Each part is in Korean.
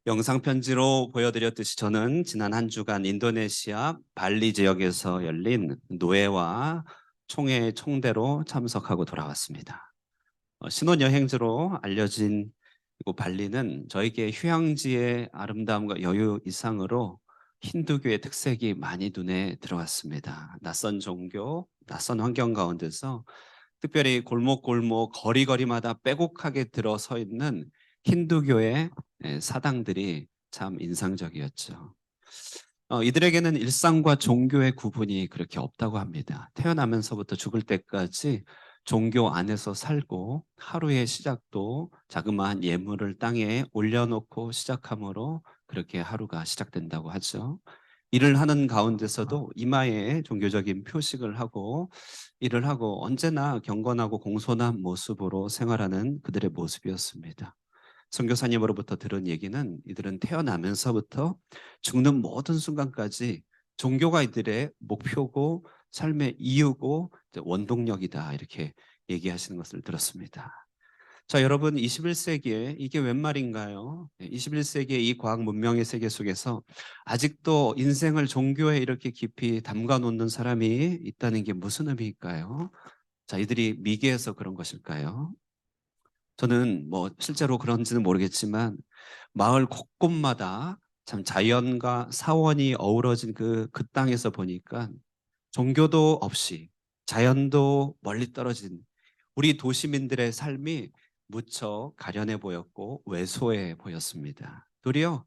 영상 편지로 보여드렸듯이 저는 지난 한 주간 인도네시아 발리 지역에서 열린 노예와 총회 총대로 참석하고 돌아왔습니다. 신혼여행지로 알려진 이곳 발리는 저에게 휴양지의 아름다움과 여유 이상으로 힌두교의 특색이 많이 눈에 들어왔습니다. 낯선 종교, 낯선 환경 가운데서 특별히 골목골목 거리거리마다 빼곡하게 들어서 있는 힌두교의 사당들이 참 인상적이었죠. 이들에게는 일상과 종교의 구분이 그렇게 없다고 합니다. 태어나면서부터 죽을 때까지 종교 안에서 살고 하루의 시작도 자그마한 예물을 땅에 올려놓고 시작함으로 그렇게 하루가 시작된다고 하죠. 일을 하는 가운데서도 이마에 종교적인 표식을 하고 일을 하고 언제나 경건하고 공손한 모습으로 생활하는 그들의 모습이었습니다. 선교사님으로부터 들은 얘기는 이들은 태어나면서부터 죽는 모든 순간까지 종교가 이들의 목표고 삶의 이유고 원동력이다 이렇게 얘기하시는 것을 들었습니다. 자, 여러분 21세기에 이게 웬 말인가요? 21세기의 이 과학 문명의 세계 속에서 아직도 인생을 종교에 이렇게 깊이 담가 놓는 사람이 있다는 게 무슨 의미일까요? 자, 이들이 미개해서 그런 것일까요? 저는 뭐 실제로 그런지는 모르겠지만 마을 곳곳마다 참 자연과 사원이 어우러진 그 땅에서 보니까 종교도 없이 자연도 멀리 떨어진 우리 도시민들의 삶이 무척 가련해 보였고 왜소해 보였습니다. 도리어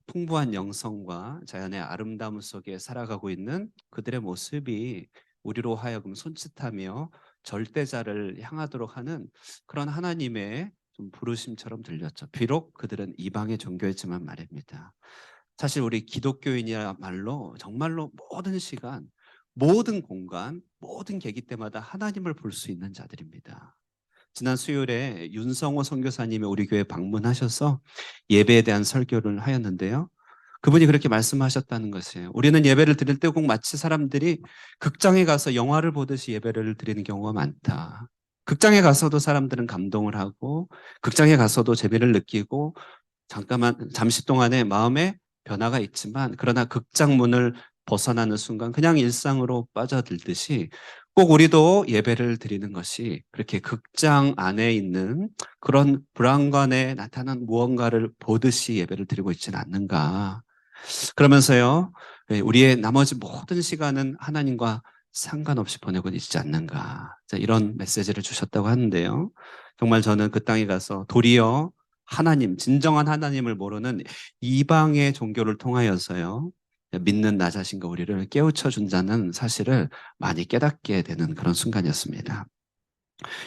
풍부한 영성과 자연의 아름다움 속에 살아가고 있는 그들의 모습이 우리로 하여금 손짓하며 절대자를 향하도록 하는 그런 하나님의 좀 부르심처럼 들렸죠. 비록 그들은 이방의 종교였지만 말입니다. 사실 우리 기독교인이야말로 정말로 모든 시간, 모든 공간, 모든 계기 때마다 하나님을 볼 수 있는 자들입니다. 지난 수요일에 윤성호 선교사님이 우리 교회 방문하셔서 예배에 대한 설교를 하였는데요. 그분이 그렇게 말씀하셨다는 것이에요. 우리는 예배를 드릴 때 꼭 마치 사람들이 극장에 가서 영화를 보듯이 예배를 드리는 경우가 많다. 극장에 가서도 사람들은 감동을 하고 극장에 가서도 재미를 느끼고 잠시 동안의 마음의 변화가 있지만 그러나 극장 문을 벗어나는 순간 그냥 일상으로 빠져들듯이 꼭 우리도 예배를 드리는 것이 그렇게 극장 안에 있는 그런 불안감에 나타난 무언가를 보듯이 예배를 드리고 있지는 않는가. 그러면서요, 우리의 나머지 모든 시간은 하나님과 상관없이 보내고 있지 않는가. 이런 메시지를 주셨다고 하는데요. 정말 저는 그 땅에 가서 도리어 하나님, 진정한 하나님을 모르는 이방의 종교를 통하여서요, 믿는 나 자신과 우리를 깨우쳐 준다는 사실을 많이 깨닫게 되는 그런 순간이었습니다.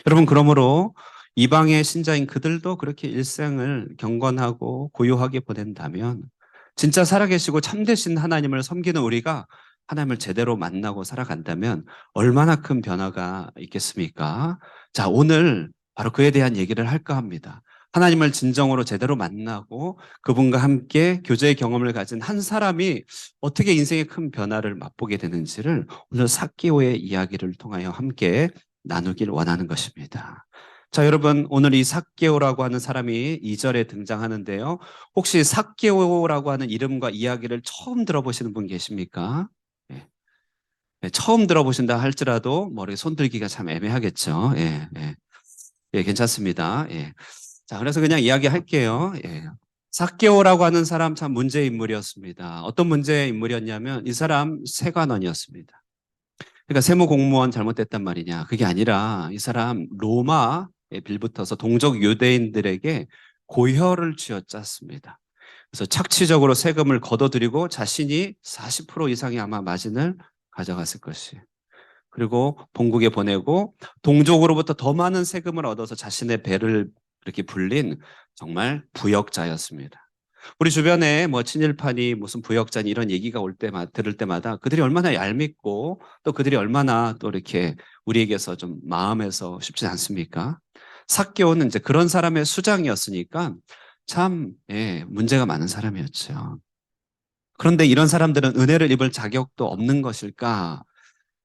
여러분, 그러므로 이방의 신자인 그들도 그렇게 일생을 경건하고 고요하게 보낸다면 진짜 살아계시고 참되신 하나님을 섬기는 우리가 하나님을 제대로 만나고 살아간다면 얼마나 큰 변화가 있겠습니까? 자, 오늘 바로 그에 대한 얘기를 할까 합니다. 하나님을 진정으로 제대로 만나고 그분과 함께 교제의 경험을 가진 한 사람이 어떻게 인생의 큰 변화를 맛보게 되는지를 오늘 삭개오의 이야기를 통하여 함께 나누길 원하는 것입니다. 자, 여러분, 오늘 이 삭개오라고 하는 사람이 2절에 등장하는데요. 혹시 삭개오라고 하는 이름과 이야기를 처음 들어보시는 분 계십니까? 예. 예, 처음 들어보신다 할지라도 머리에 손들기가 참 애매하겠죠. 예, 예. 예, 괜찮습니다. 예. 자, 그래서 그냥 이야기할게요. 예. 삭개오라고 하는 사람 참 문제 인물이었습니다. 어떤 문제 인물이었냐면 이 사람 세관원이었습니다. 그러니까 세무 공무원 잘못됐단 말이냐. 그게 아니라 이 사람 로마에 빌붙어서 동족 유대인들에게 고혈을 쥐어짰습니다. 그래서 착취적으로 세금을 걷어들이고 자신이 40% 이상의 아마 마진을 가져갔을 것이에요. 그리고 본국에 보내고 동족으로부터 더 많은 세금을 얻어서 자신의 배를 이렇게 불린 정말 부역자였습니다. 우리 주변에 뭐 친일파니 무슨 부역자니 이런 얘기가 올 때마다 들을 때마다 그들이 얼마나 얄밉고 또 그들이 얼마나 또 이렇게 우리에게서 좀 마음에서 쉽지 않습니까? 삭개오는 이제 그런 사람의 수장이었으니까 참 문제가 많은 사람이었죠. 그런데 이런 사람들은 은혜를 입을 자격도 없는 것일까?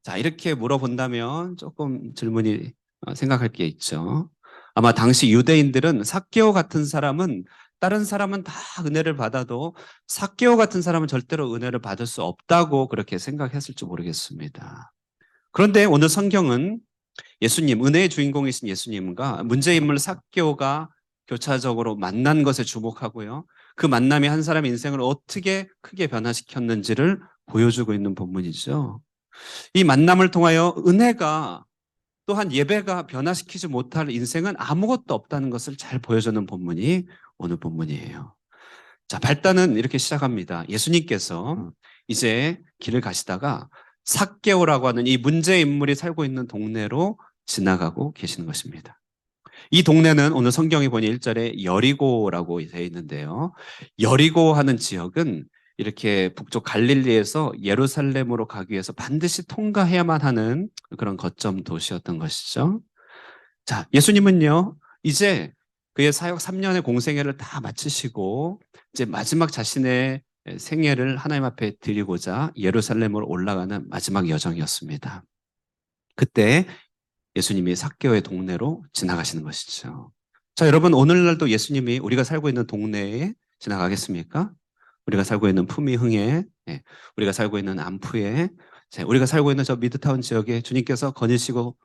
자, 이렇게 물어본다면 조금 질문이 생각할 게 있죠. 아마 당시 유대인들은 삭개오 같은 사람은 다른 사람은 다 은혜를 받아도 삭개오 같은 사람은 절대로 은혜를 받을 수 없다고 그렇게 생각했을지 모르겠습니다. 그런데 오늘 성경은 예수님, 은혜의 주인공이신 예수님과 문제의 인물 삭개오가 교차적으로 만난 것에 주목하고요. 그 만남이 한 사람의 인생을 어떻게 크게 변화시켰는지를 보여주고 있는 본문이죠. 이 만남을 통하여 은혜가 또한 예배가 변화시키지 못할 인생은 아무것도 없다는 것을 잘 보여주는 본문이 오늘 본문이에요. 자, 발단은 이렇게 시작합니다. 예수님께서 이제 길을 가시다가 삭개오라고 하는 이 문제 인물이 살고 있는 동네로 지나가고 계시는 것입니다. 이 동네는 오늘 성경에 보니 1절에 여리고라고 되어 있는데요. 여리고 하는 지역은 이렇게 북쪽 갈릴리에서 예루살렘으로 가기 위해서 반드시 통과해야만 하는 그런 거점 도시였던 것이죠. 자, 예수님은요, 이제 그의 사역 3년의 공생애를 다 마치시고 이제 마지막 자신의 생애를 하나님 앞에 드리고자 예루살렘으로 올라가는 마지막 여정이었습니다. 그때 예수님이 삭개오의 동네로 지나가시는 것이죠. 자, 여러분, 오늘날도 예수님이 우리가 살고 있는 동네에 지나가겠습니까? 우리가 살고 있는 푸미흥에, 우리가 살고 있는 안푸에, 우리가 살고 있는 저 미드타운 지역에 주님께서 거니시고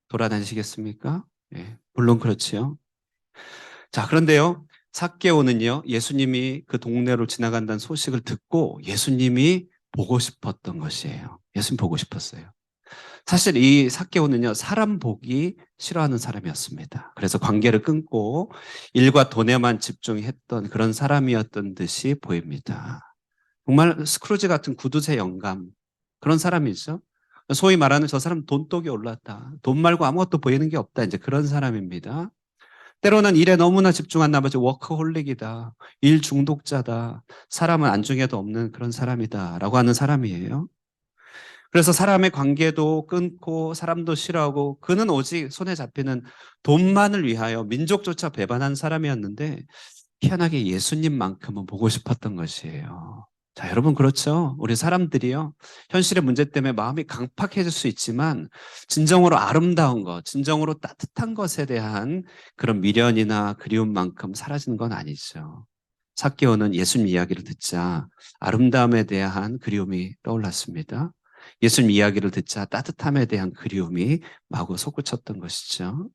돌아다니시겠습니까? 물론 그렇지요. 자, 그런데요, 삭개오는요, 예수님이 그 동네로 지나간다는 소식을 듣고 예수님이 보고 싶었던 것이에요. 예수님 보고 싶었어요. 사실 이 삭개오는요, 사람 보기 싫어하는 사람이었습니다. 그래서 관계를 끊고 일과 돈에만 집중했던 그런 사람이었던 듯이 보입니다. 정말 스크루지 같은 구두쇠 영감, 그런 사람이죠. 소위 말하는 저 사람 돈독이 올랐다. 돈 말고 아무것도 보이는 게 없다. 이제 그런 사람입니다. 때로는 일에 너무나 집중한 나머지 워커홀릭이다. 일 중독자다. 사람은 안중에도 없는 그런 사람이다. 라고 하는 사람이에요. 그래서 사람의 관계도 끊고 사람도 싫어하고 그는 오직 손에 잡히는 돈만을 위하여 민족조차 배반한 사람이었는데 희한하게 예수님만큼은 보고 싶었던 것이에요. 자, 여러분 그렇죠? 우리 사람들이요. 현실의 문제 때문에 마음이 강팍해질 수 있지만 진정으로 아름다운 것, 진정으로 따뜻한 것에 대한 그런 미련이나 그리움만큼 사라지는 건 아니죠. 삭개오는 예수님 이야기를 듣자 아름다움에 대한 그리움이 떠올랐습니다. 예수님 이야기를 듣자 따뜻함에 대한 그리움이 마구 솟구쳤던 것이죠.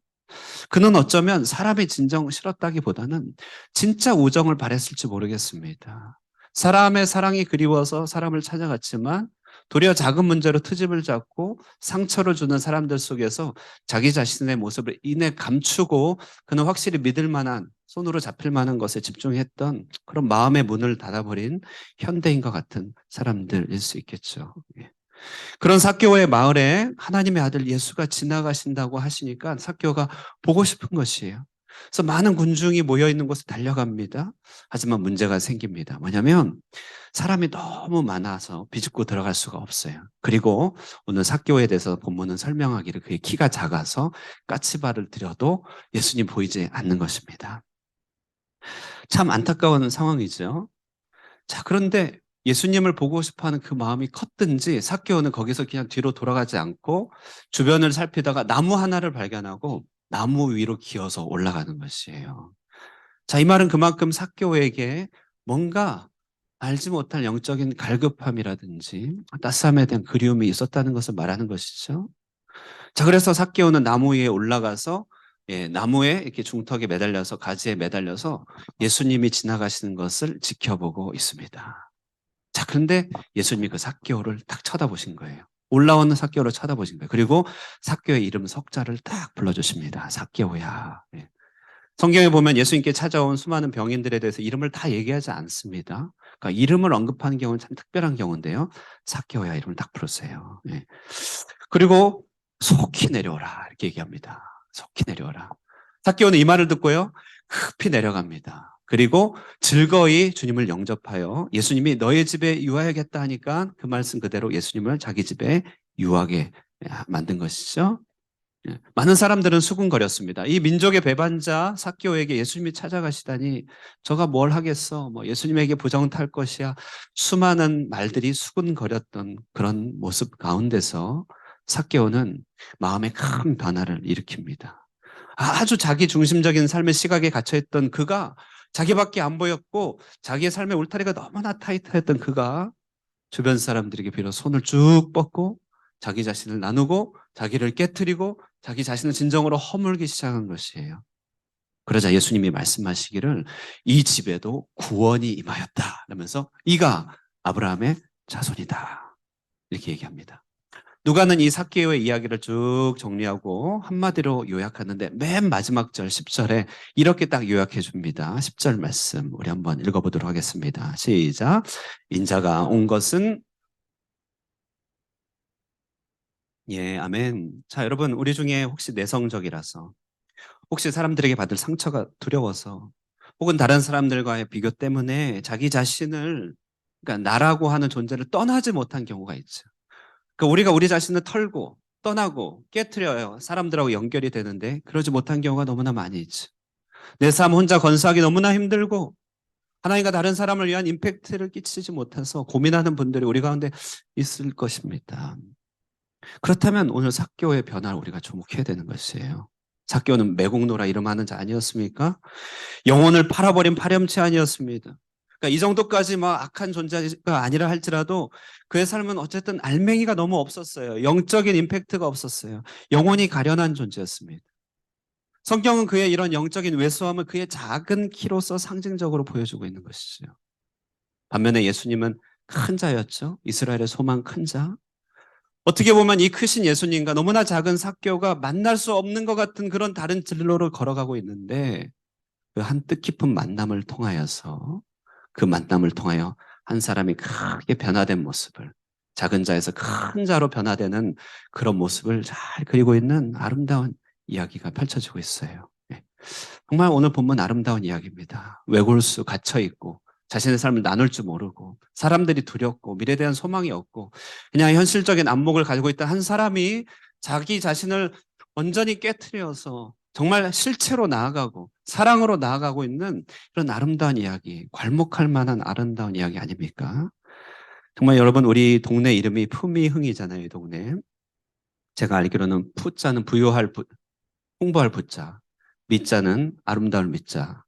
그는 어쩌면 사람이 진정 싫었다기보다는 진짜 우정을 바랬을지 모르겠습니다. 사람의 사랑이 그리워서 사람을 찾아갔지만 도리어 작은 문제로 트집을 잡고 상처를 주는 사람들 속에서 자기 자신의 모습을 이내 감추고 그는 확실히 믿을 만한 손으로 잡힐 만한 것에 집중했던 그런 마음의 문을 닫아버린 현대인과 같은 사람들일 수 있겠죠. 그런 삭개오의 마을에 하나님의 아들 예수가 지나가신다고 하시니까 삭개오가 보고 싶은 것이에요. 그래서 많은 군중이 모여 있는 곳에 달려갑니다. 하지만 문제가 생깁니다. 뭐냐면 사람이 너무 많아서 비집고 들어갈 수가 없어요. 그리고 오늘 삭개오에 대해서 본문은 설명하기를 그의 키가 작아서 까치발을 들여도 예수님 보이지 않는 것입니다. 참 안타까운 상황이죠. 자, 그런데 예수님을 보고 싶어하는 그 마음이 컸든지 삭개오는 거기서 그냥 뒤로 돌아가지 않고 주변을 살피다가 나무 하나를 발견하고 나무 위로 기어서 올라가는 것이에요. 자, 이 말은 그만큼 삭개오에게 뭔가 알지 못할 영적인 갈급함이라든지 따스함에 대한 그리움이 있었다는 것을 말하는 것이죠. 자, 그래서 삭개오는 나무 위에 올라가서 나무에 이렇게 중턱에 매달려서 가지에 매달려서 예수님이 지나가시는 것을 지켜보고 있습니다. 자, 그런데 예수님이 그 삭개오를 딱 쳐다보신 거예요. 올라오는 삭개오를 쳐다보신 거예요. 그리고 삭개오의 이름 석자를 딱 불러주십니다. 삭개오야. 성경에 보면 예수님께 찾아온 수많은 병인들에 대해서 이름을 다 얘기하지 않습니다. 그러니까 이름을 언급하는 경우는 참 특별한 경우인데요. 삭개오야 이름을 딱 불렀어요. 그리고 속히 내려오라 이렇게 얘기합니다. 속히 내려오라. 삭개오는 이 말을 듣고요. 급히 내려갑니다. 그리고 즐거이 주님을 영접하여 예수님이 너의 집에 유하야겠다 하니까 그 말씀 그대로 예수님을 자기 집에 유하게 만든 것이죠. 많은 사람들은 수군거렸습니다. 이 민족의 배반자 삭개오에게 예수님이 찾아가시다니 저가 뭘 하겠어? 뭐 예수님에게 부정 탈 것이야. 수많은 말들이 수군거렸던 그런 모습 가운데서 삭개오는 마음에 큰 변화를 일으킵니다. 아주 자기 중심적인 삶의 시각에 갇혀있던 그가 자기밖에 안 보였고 자기의 삶의 울타리가 너무나 타이트했던 그가 주변 사람들에게 비로 손을 쭉 뻗고 자기 자신을 나누고 자기를 깨트리고 자기 자신을 진정으로 허물기 시작한 것이에요. 그러자 예수님이 말씀하시기를 이 집에도 구원이 임하였다 라면서 이가 아브라함의 자손이다 이렇게 얘기합니다. 누가는 이 삭개오의 이야기를 쭉 정리하고 한마디로 요약하는데 맨 마지막 절 10절에 이렇게 딱 요약해 줍니다. 10절 말씀 우리 한번 읽어보도록 하겠습니다. 시작. 인자가 온 것은 예, 아멘. 자, 여러분 우리 중에 혹시 내성적이라서 혹시 사람들에게 받을 상처가 두려워서 혹은 다른 사람들과의 비교 때문에 자기 자신을 그러니까 나라고 하는 존재를 떠나지 못한 경우가 있죠. 그러니까 우리가 우리 자신을 털고 떠나고 깨트려요. 사람들하고 연결이 되는데 그러지 못한 경우가 너무나 많이 있죠. 내 삶 혼자 건사하기 너무나 힘들고 하나님과 다른 사람을 위한 임팩트를 끼치지 못해서 고민하는 분들이 우리 가운데 있을 것입니다. 그렇다면 오늘 삭개오의 변화를 우리가 주목해야 되는 것이에요. 삭개오는 매국노라 이름하는 자 아니었습니까? 영혼을 팔아버린 파렴치 아니었습니다. 그러니까 이 정도까지 막 악한 존재가 아니라 할지라도 그의 삶은 어쨌든 알맹이가 너무 없었어요. 영적인 임팩트가 없었어요. 영혼이 가련한 존재였습니다. 성경은 그의 이런 영적인 왜소함을 그의 작은 키로서 상징적으로 보여주고 있는 것이죠. 반면에 예수님은 큰 자였죠. 이스라엘의 소망 큰 자. 어떻게 보면 이 크신 예수님과 너무나 작은 삭개오가 만날 수 없는 것 같은 그런 다른 진로를 걸어가고 있는데 그 한 뜻깊은 만남을 통하여서 그 만남을 통하여 한 사람이 크게 변화된 모습을 작은 자에서 큰 자로 변화되는 그런 모습을 잘 그리고 있는 아름다운 이야기가 펼쳐지고 있어요. 예. 정말 오늘 본문 아름다운 이야기입니다. 외골수 갇혀있고 자신의 삶을 나눌 줄 모르고 사람들이 두렵고 미래에 대한 소망이 없고 그냥 현실적인 안목을 가지고 있던 한 사람이 자기 자신을 완전히 깨트려서 정말 실체로 나아가고 사랑으로 나아가고 있는 그런 아름다운 이야기, 괄목할 만한 아름다운 이야기 아닙니까? 정말 여러분 우리 동네 이름이 푸미흥이잖아요. 이 동네. 제가 알기로는 푸자는 부유할 부, 홍보할 부자, 미자는 아름다울 미자.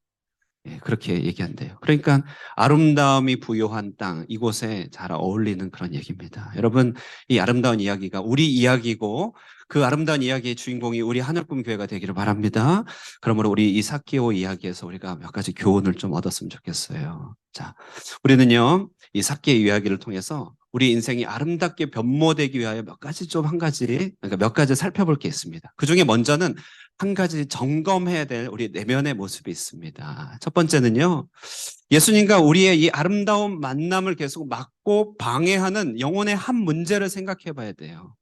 예, 그렇게 얘기한대요. 그러니까 아름다움이 부요한 땅, 이곳에 잘 어울리는 그런 얘기입니다. 여러분, 이 아름다운 이야기가 우리 이야기고 그 아름다운 이야기의 주인공이 우리 하늘꿈 교회가 되기를 바랍니다. 그러므로 우리 이 삭개오 이야기에서 우리가 몇 가지 교훈을 좀 얻었으면 좋겠어요. 자, 우리는요, 이 삭개오 이야기를 통해서 우리 인생이 아름답게 변모되기 위하여 몇 가지 좀 한 가지, 그러니까 몇 가지 살펴볼 게 있습니다. 그 중에 먼저는 한 가지 점검해야 될 우리 내면의 모습이 있습니다. 첫 번째는요, 예수님과 우리의 이 아름다운 만남을 계속 막고 방해하는 영혼의 한 문제를 생각해 봐야 돼요.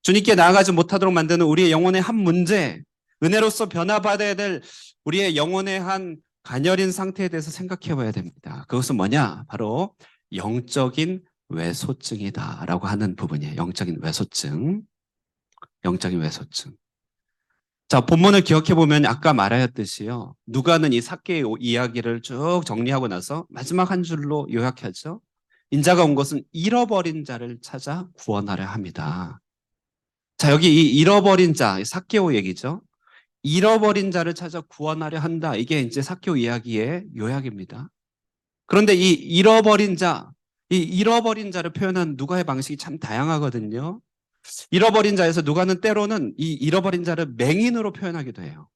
주님께 나아가지 못하도록 만드는 우리의 영혼의 한 문제, 은혜로서 변화받아야 될 우리의 영혼의 한 가녀린 상태에 대해서 생각해 봐야 됩니다. 그것은 뭐냐? 바로 영적인 외소증이다라고 하는 부분이에요. 영적인 외소증. 영적인 외소증. 자, 본문을 기억해 보면 아까 말하였듯이요. 누가는 이 삭개의 이야기를 쭉 정리하고 나서 마지막 한 줄로 요약하죠. 인자가 온 것은 잃어버린 자를 찾아 구원하려 합니다. 자, 여기 이 잃어버린 자, 삭개오 얘기죠. 잃어버린 자를 찾아 구원하려 한다. 이게 이제 삭개오 이야기의 요약입니다. 그런데 이 잃어버린 자, 이 잃어버린 자를 표현한 누가의 방식이 참 다양하거든요. 잃어버린 자에서 누가는 때로는 이 잃어버린 자를 맹인으로 표현하기도 해요.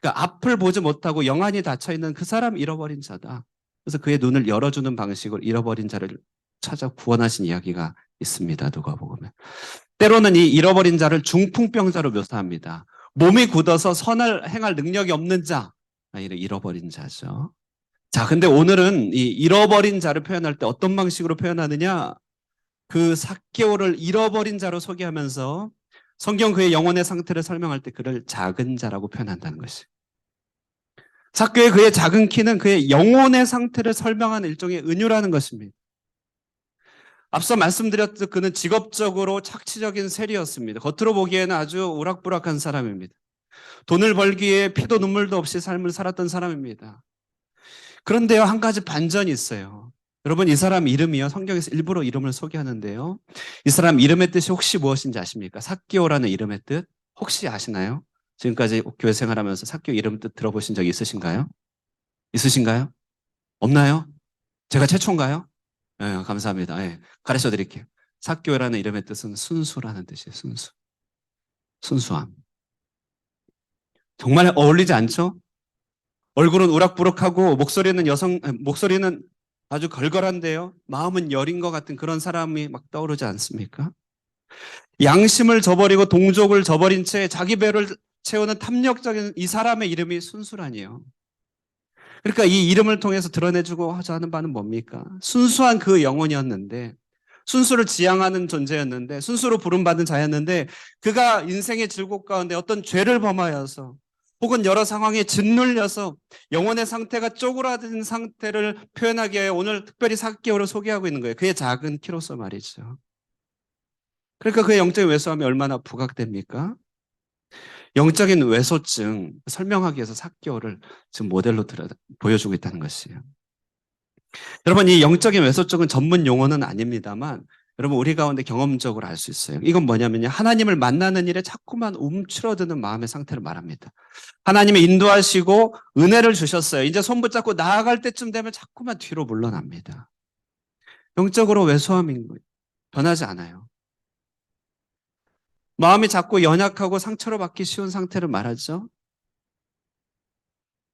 그러니까 앞을 보지 못하고 영안이 닫혀있는 그 사람 잃어버린 자다. 그래서 그의 눈을 열어주는 방식으로 잃어버린 자를 찾아 구원하신 이야기가 있습니다. 누가복음에. 때로는 이 잃어버린 자를 중풍병자로 묘사합니다. 몸이 굳어서 선을 행할 능력이 없는 자, 이를 잃어버린 자죠. 자, 근데 오늘은 이 잃어버린 자를 표현할 때 어떤 방식으로 표현하느냐? 그 삭개오를 잃어버린 자로 소개하면서 성경 그의 영혼의 상태를 설명할 때 그를 작은 자라고 표현한다는 것이. 삭개오의 그의 작은 키는 그의 영혼의 상태를 설명하는 일종의 은유라는 것입니다. 앞서 말씀드렸듯 그는 직업적으로 착취적인 세리였습니다. 겉으로 보기에는 아주 우락부락한 사람입니다. 돈을 벌기 위해 피도 눈물도 없이 삶을 살았던 사람입니다. 그런데요, 한 가지 반전이 있어요. 여러분, 이 사람 이름이요, 성경에서 일부러 이름을 소개하는데요. 이 사람 이름의 뜻이 혹시 무엇인지 아십니까? 삭개오라는 이름의 뜻 혹시 아시나요? 지금까지 교회 생활하면서 삭개오 이름 뜻 들어보신 적 있으신가요? 있으신가요? 없나요? 제가 최초인가요? 예, 감사합니다. 예, 가르쳐 드릴게요. 삭교라는 이름의 뜻은 순수라는 뜻이에요. 순수. 순수함. 정말 어울리지 않죠? 얼굴은 우락부락하고 목소리는 아주 걸걸한데요. 마음은 여린 것 같은 그런 사람이 막 떠오르지 않습니까? 양심을 저버리고 동족을 저버린 채 자기 배를 채우는 탐욕적인 이 사람의 이름이 순수라니요. 그러니까 이 이름을 통해서 드러내주고 하자 하는 바는 뭡니까? 순수한 그 영혼이었는데, 순수를 지향하는 존재였는데, 순수로 부름받은 자였는데, 그가 인생의 질곡 가운데 어떤 죄를 범하여서 혹은 여러 상황에 짓눌려서 영혼의 상태가 쪼그라든 상태를 표현하기 위해 오늘 특별히 삭개오를 소개하고 있는 거예요. 그의 작은 키로서 말이죠. 그러니까 그의 영적인 왜소함이 얼마나 부각됩니까? 영적인 왜소증 설명하기 위해서 삭개오를 지금 모델로 보여주고 있다는 것이에요. 여러분, 이 영적인 왜소증은 전문 용어는 아닙니다만 여러분 우리 가운데 경험적으로 알 수 있어요. 이건 뭐냐면요. 하나님을 만나는 일에 자꾸만 움츠러드는 마음의 상태를 말합니다. 하나님이 인도하시고 은혜를 주셨어요. 이제 손 붙잡고 나아갈 때쯤 되면 자꾸만 뒤로 물러납니다. 영적으로 왜소함인 거예요. 변하지 않아요. 마음이 자꾸 연약하고 상처를 받기 쉬운 상태를 말하죠.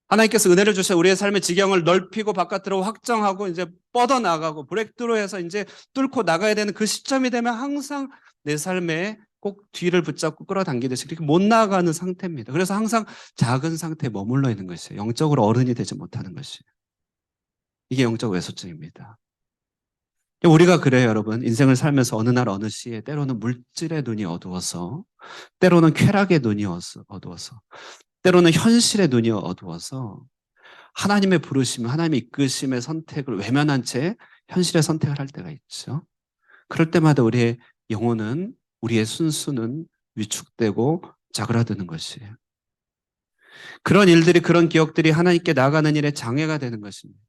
하나님께서 은혜를 주셔 우리의 삶의 지경을 넓히고 바깥으로 확정하고 이제 뻗어나가고 브레이크드로해서 이제 뚫고 나가야 되는 그 시점이 되면 항상 내 삶에 꼭 뒤를 붙잡고 끌어당기듯이 그렇게 못 나아가는 상태입니다. 그래서 항상 작은 상태에 머물러 있는 것이에요. 영적으로 어른이 되지 못하는 것이에요. 이게 영적 왜소증입니다. 우리가 그래요, 여러분. 인생을 살면서 어느 날 어느 시에 때로는 물질의 눈이 어두워서 때로는 쾌락의 눈이 어두워서 때로는 현실의 눈이 어두워서 하나님의 부르심, 하나님의 이끄심의 선택을 외면한 채 현실의 선택을 할 때가 있죠. 그럴 때마다 우리의 영혼은, 우리의 순수는 위축되고 자그라드는 것이에요. 그런 일들이, 그런 기억들이 하나님께 나가는 일에 장애가 되는 것입니다.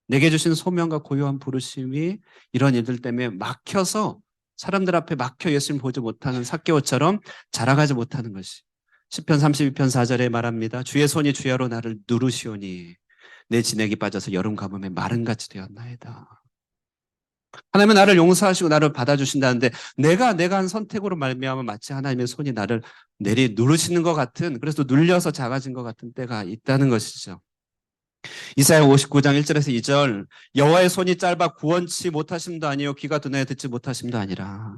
내게 주신 소명과 고유한 부르심이 이런 일들 때문에 막혀서 사람들 앞에 막혀 예수님 보지 못하는 삭개오처럼 자라가지 못하는 것이. 시편 32편 4절에 말합니다. 주의 손이 주야로 나를 누르시오니 내 진액이 빠져서 여름 가뭄에 마른같이 되었나이다. 하나님은 나를 용서하시고 나를 받아주신다는데 내가 한 선택으로 말미암아 마치 하나님의 손이 나를 누르시는 것 같은, 그래서 눌려서 작아진 것 같은 때가 있다는 것이죠. 이사야 59장 1절에서 2절 여호와의 손이 짧아 구원치 못하심도 아니요 귀가 두뇌 듣지 못하심도 아니라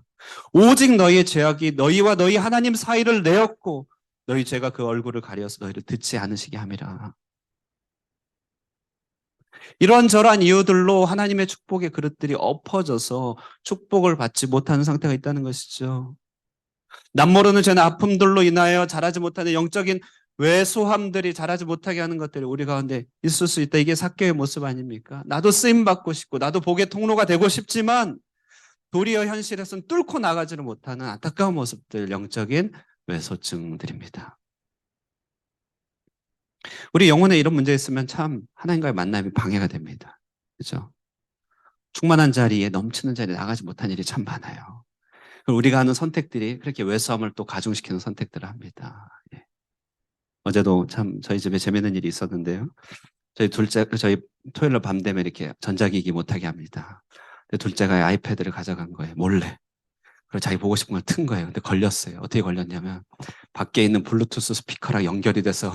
오직 너희의 죄악이 너희와 너희 하나님 사이를 내었고 너희 죄가 그 얼굴을 가려서 너희를 듣지 않으시게 함이라. 이런저런 이유들로 하나님의 축복의 그릇들이 엎어져서 축복을 받지 못하는 상태가 있다는 것이죠. 남모르는 죄나 아픔들로 인하여 자라지 못하는 영적인 왜소함들이 자라지 못하게 하는 것들이 우리 가운데 있을 수 있다. 이게 삭개의 모습 아닙니까? 나도 쓰임받고 싶고 나도 복의 통로가 되고 싶지만 도리어 현실에서는 뚫고 나가지를 못하는 안타까운 모습들, 영적인 왜소증들입니다. 우리 영혼에 이런 문제 있으면 참 하나님과의 만남이 방해가 됩니다. 그렇죠? 충만한 자리에 넘치는 자리에 나가지 못한 일이 참 많아요. 우리가 하는 선택들이 그렇게 외소함을 또 가중시키는 선택들을 합니다. 예. 어제도 참 저희 집에 재밌는 일이 있었는데요. 저희 토요일 날 밤 되면 이렇게 전자기기 못하게 합니다. 근데 둘째가 아이패드를 가져간 거예요. 몰래. 그리고 자기 보고 싶은 걸 튼 거예요. 근데 걸렸어요. 어떻게 걸렸냐면 밖에 있는 블루투스 스피커랑 연결이 돼서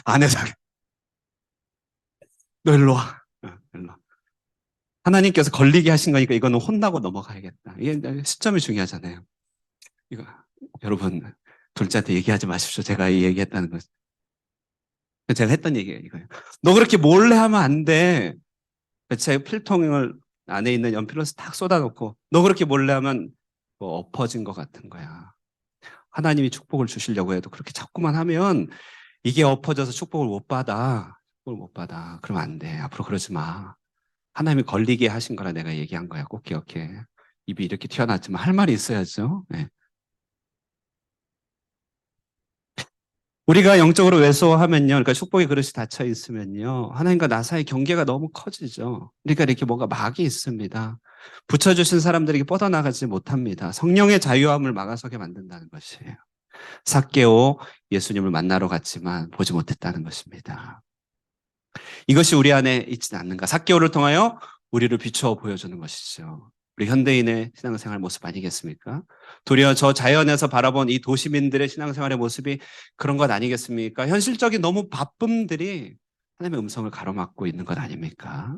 안에서 너 일로 와. 일로 와. 하나님께서 걸리게 하신 거니까 이거는 혼나고 넘어가야겠다. 이게 시점이 중요하잖아요. 이거 여러분 둘째한테 얘기하지 마십시오. 제가 얘기했다는 거. 제가 했던 얘기예요. 이거예요. 너 그렇게 몰래 하면 안 돼. 제 필통을 안에 있는 연필로 탁 쏟아놓고 너 그렇게 몰래 하면 뭐 엎어진 것 같은 거야. 하나님이 축복을 주시려고 해도 그렇게 자꾸만 하면 이게 엎어져서 축복을 못 받아. 축복을 못 받아. 그러면 안 돼. 앞으로 그러지 마. 하나님이 걸리게 하신 거라 내가 얘기한 거야. 꼭 기억해. 입이 이렇게 튀어나왔지만 할 말이 있어야죠. 네. 우리가 영적으로 왜소하면요. 그러니까 축복의 그릇이 닫혀 있으면요. 하나님과 나 사이 경계가 너무 커지죠. 그러니까 이렇게 뭔가 막이 있습니다. 붙여주신 사람들에게 뻗어나가지 못합니다. 성령의 자유함을 막아서게 만든다는 것이에요. 삭개오 예수님을 만나러 갔지만 보지 못했다는 것입니다. 이것이 우리 안에 있지는 않는가? 삭개오를 통하여 우리를 비추어 보여주는 것이죠. 우리 현대인의 신앙생활 모습 아니겠습니까? 도리어 저 자연에서 바라본 이 도시민들의 신앙생활의 모습이 그런 것 아니겠습니까? 현실적인 너무 바쁨들이 하나님의 음성을 가로막고 있는 것 아닙니까?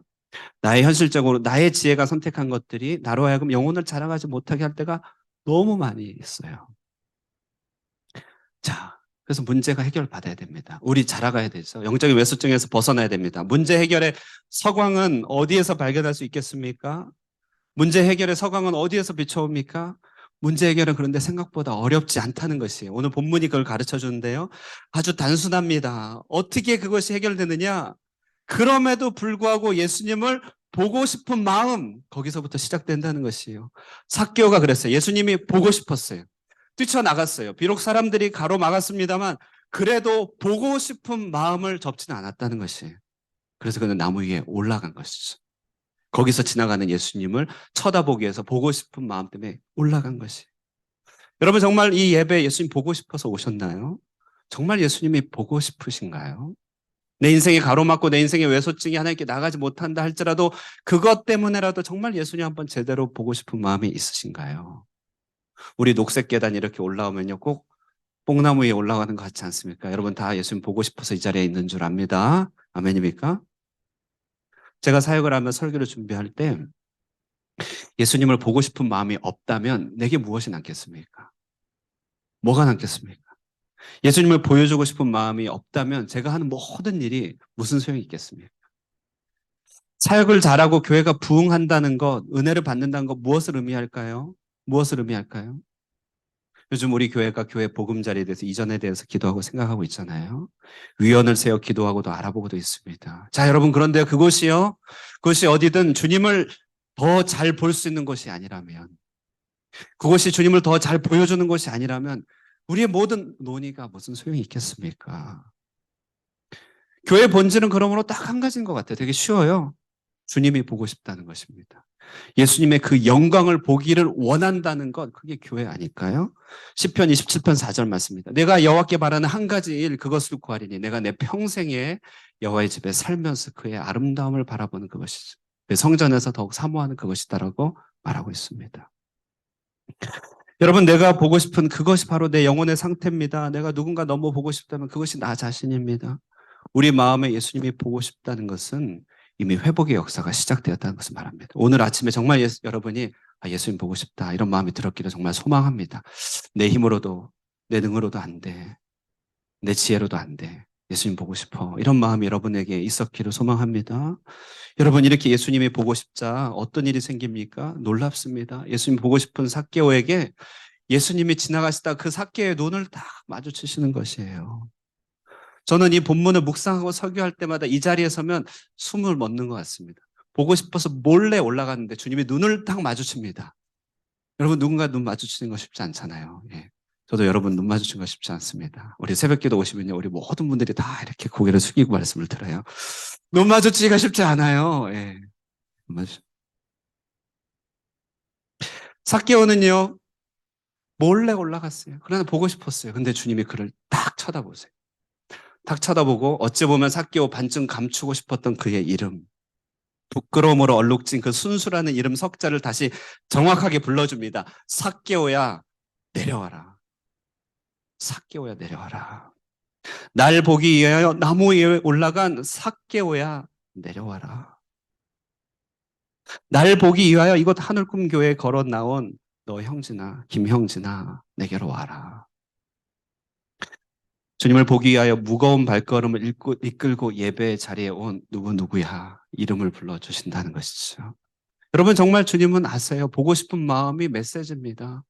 나의 현실적으로 나의 지혜가 선택한 것들이 나로 하여금 영혼을 자랑하지 못하게 할 때가 너무 많이 있어요. 자, 그래서 문제가 해결받아야 됩니다. 우리 자라가야 되죠. 영적인 외소증에서 벗어나야 됩니다. 문제 해결의 서광은 어디에서 발견할 수 있겠습니까? 문제 해결의 서광은 어디에서 비춰옵니까? 문제 해결은 그런데 생각보다 어렵지 않다는 것이에요. 오늘 본문이 그걸 가르쳐 주는데요. 아주 단순합니다. 어떻게 그것이 해결되느냐? 그럼에도 불구하고 예수님을 보고 싶은 마음, 거기서부터 시작된다는 것이에요. 삭개오가 그랬어요. 예수님이 보고 싶었어요. 뛰쳐나갔어요. 비록 사람들이 가로막았습니다만 그래도 보고 싶은 마음을 접지는 않았다는 것이에요. 그래서 그는 나무 위에 올라간 것이죠. 거기서 지나가는 예수님을 쳐다보기 위해서 보고 싶은 마음 때문에 올라간 것이에요. 여러분 정말 이 예배 예수님 보고 싶어서 오셨나요? 정말 예수님이 보고 싶으신가요? 내 인생이 가로막고 내 인생의 외소증이 하나님께 나가지 못한다 할지라도 그것 때문에라도 정말 예수님 한번 제대로 보고 싶은 마음이 있으신가요? 우리 녹색 계단 이렇게 올라오면요 꼭 뽕나무 위에 올라가는 것 같지 않습니까? 여러분 다 예수님 보고 싶어서 이 자리에 있는 줄 압니다. 아멘입니까? 제가 사역을 하며 설교를 준비할 때 예수님을 보고 싶은 마음이 없다면 내게 무엇이 남겠습니까? 뭐가 남겠습니까? 예수님을 보여주고 싶은 마음이 없다면 제가 하는 모든 일이 무슨 소용이 있겠습니까? 사역을 잘하고 교회가 부흥한다는 것, 은혜를 받는다는 것 무엇을 의미할까요? 무엇을 의미할까요? 요즘 우리 교회가 교회 보금자리에 대해서 이전에 대해서 기도하고 생각하고 있잖아요. 위원을 세워 기도하고도 알아보고도 있습니다. 자, 여러분 그런데 그곳이요. 그것이 어디든 주님을 더 잘 볼 수 있는 곳이 아니라면 그것이 주님을 더 잘 보여주는 것이 아니라면 우리의 모든 논의가 무슨 소용이 있겠습니까? 교회 본질은 그러므로 딱 한 가지인 것 같아요. 되게 쉬워요. 주님이 보고 싶다는 것입니다. 예수님의 그 영광을 보기를 원한다는 것, 그게 교회 아닐까요? 시편 27편 4절 말씀입니다. 내가 여호와께 바라는 한 가지 일 그것을 구하리니 내가 내 평생에 여호와의 집에 살면서 그의 아름다움을 바라보는 그것이죠. 성전에서 더욱 사모하는 그것이다라고 말하고 있습니다. 여러분 내가 보고 싶은 그것이 바로 내 영혼의 상태입니다. 내가 누군가 너무 보고 싶다면 그것이 나 자신입니다. 우리 마음에 예수님이 보고 싶다는 것은 이미 회복의 역사가 시작되었다는 것을 말합니다. 오늘 아침에 정말 여러분이 예수님 보고 싶다 이런 마음이 들었기를 정말 소망합니다. 내 힘으로도 내 능으로도 안 돼. 내 지혜로도 안 돼. 예수님 보고 싶어. 이런 마음이 여러분에게 있었기를 소망합니다. 여러분 이렇게 예수님이 보고 싶자 어떤 일이 생깁니까? 놀랍습니다. 예수님 보고 싶은 삭개오에게 예수님이 지나가시다 그 삭개오의 눈을 딱 마주치시는 것이에요. 저는 이 본문을 묵상하고 설교할 때마다 이 자리에 서면 숨을 멎는 것 같습니다. 보고 싶어서 몰래 올라갔는데 주님이 눈을 딱 마주칩니다. 여러분 누군가 눈 마주치는 거 쉽지 않잖아요. 예. 저도 여러분 눈 마주치는 거 쉽지 않습니다. 우리 새벽기도 오시면요. 우리 모든 분들이 다 이렇게 고개를 숙이고 말씀을 들어요. 눈 마주치기가 쉽지 않아요. 예. 삭개오는요. 몰래 올라갔어요. 그러나 보고 싶었어요. 근데 주님이 그를 딱 쳐다보세요. 딱 쳐다보고 어찌 보면 삭개오 반쯤 감추고 싶었던 그의 이름, 부끄러움으로 얼룩진 그 순수라는 이름 석자를 다시 정확하게 불러줍니다. 삭개오야 내려와라. 삭개오야 내려와라. 날 보기 위하여 나무 위에 올라간 삭개오야 내려와라. 날 보기 위하여 이곳 하늘꿈교회에 걸어 나온 너 형제나 김형제나 내게로 와라. 주님을 보기 위하여 무거운 발걸음을 이끌고 예배 자리에 온 누구누구야 이름을 불러주신다는 것이죠. 여러분 정말 주님은 아세요. 보고 싶은 마음이 메시지입니다.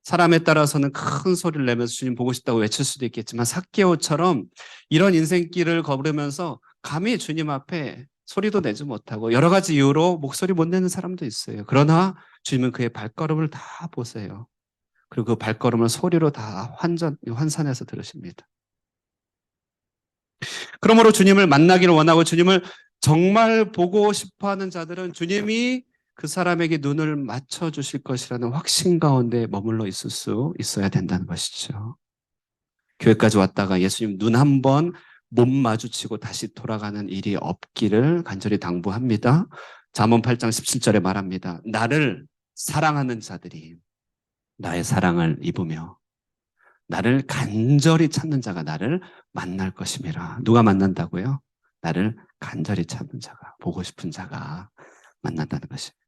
사람에 따라서는 큰 소리를 내면서 주님 보고 싶다고 외칠 수도 있겠지만 삭개오처럼 이런 인생길을 걸으면서 감히 주님 앞에 소리도 내지 못하고 여러 가지 이유로 목소리 못 내는 사람도 있어요. 그러나 주님은 그의 발걸음을 다 보세요. 그리고 그 발걸음을 소리로 다 환산해서 들으십니다. 그러므로 주님을 만나기를 원하고 주님을 정말 보고 싶어하는 자들은 주님이 그 사람에게 눈을 맞춰주실 것이라는 확신 가운데 머물러 있을 수 있어야 된다는 것이죠. 교회까지 왔다가 예수님 눈 한 번 못 마주치고 다시 돌아가는 일이 없기를 간절히 당부합니다. 잠언 8장 17절에 말합니다. 나를 사랑하는 자들이 나의 사랑을 입으며 나를 간절히 찾는 자가 나를 만날 것임이라. 누가 만난다고요? 나를 간절히 찾는 자가, 보고 싶은 자가 만난다는 것입니다.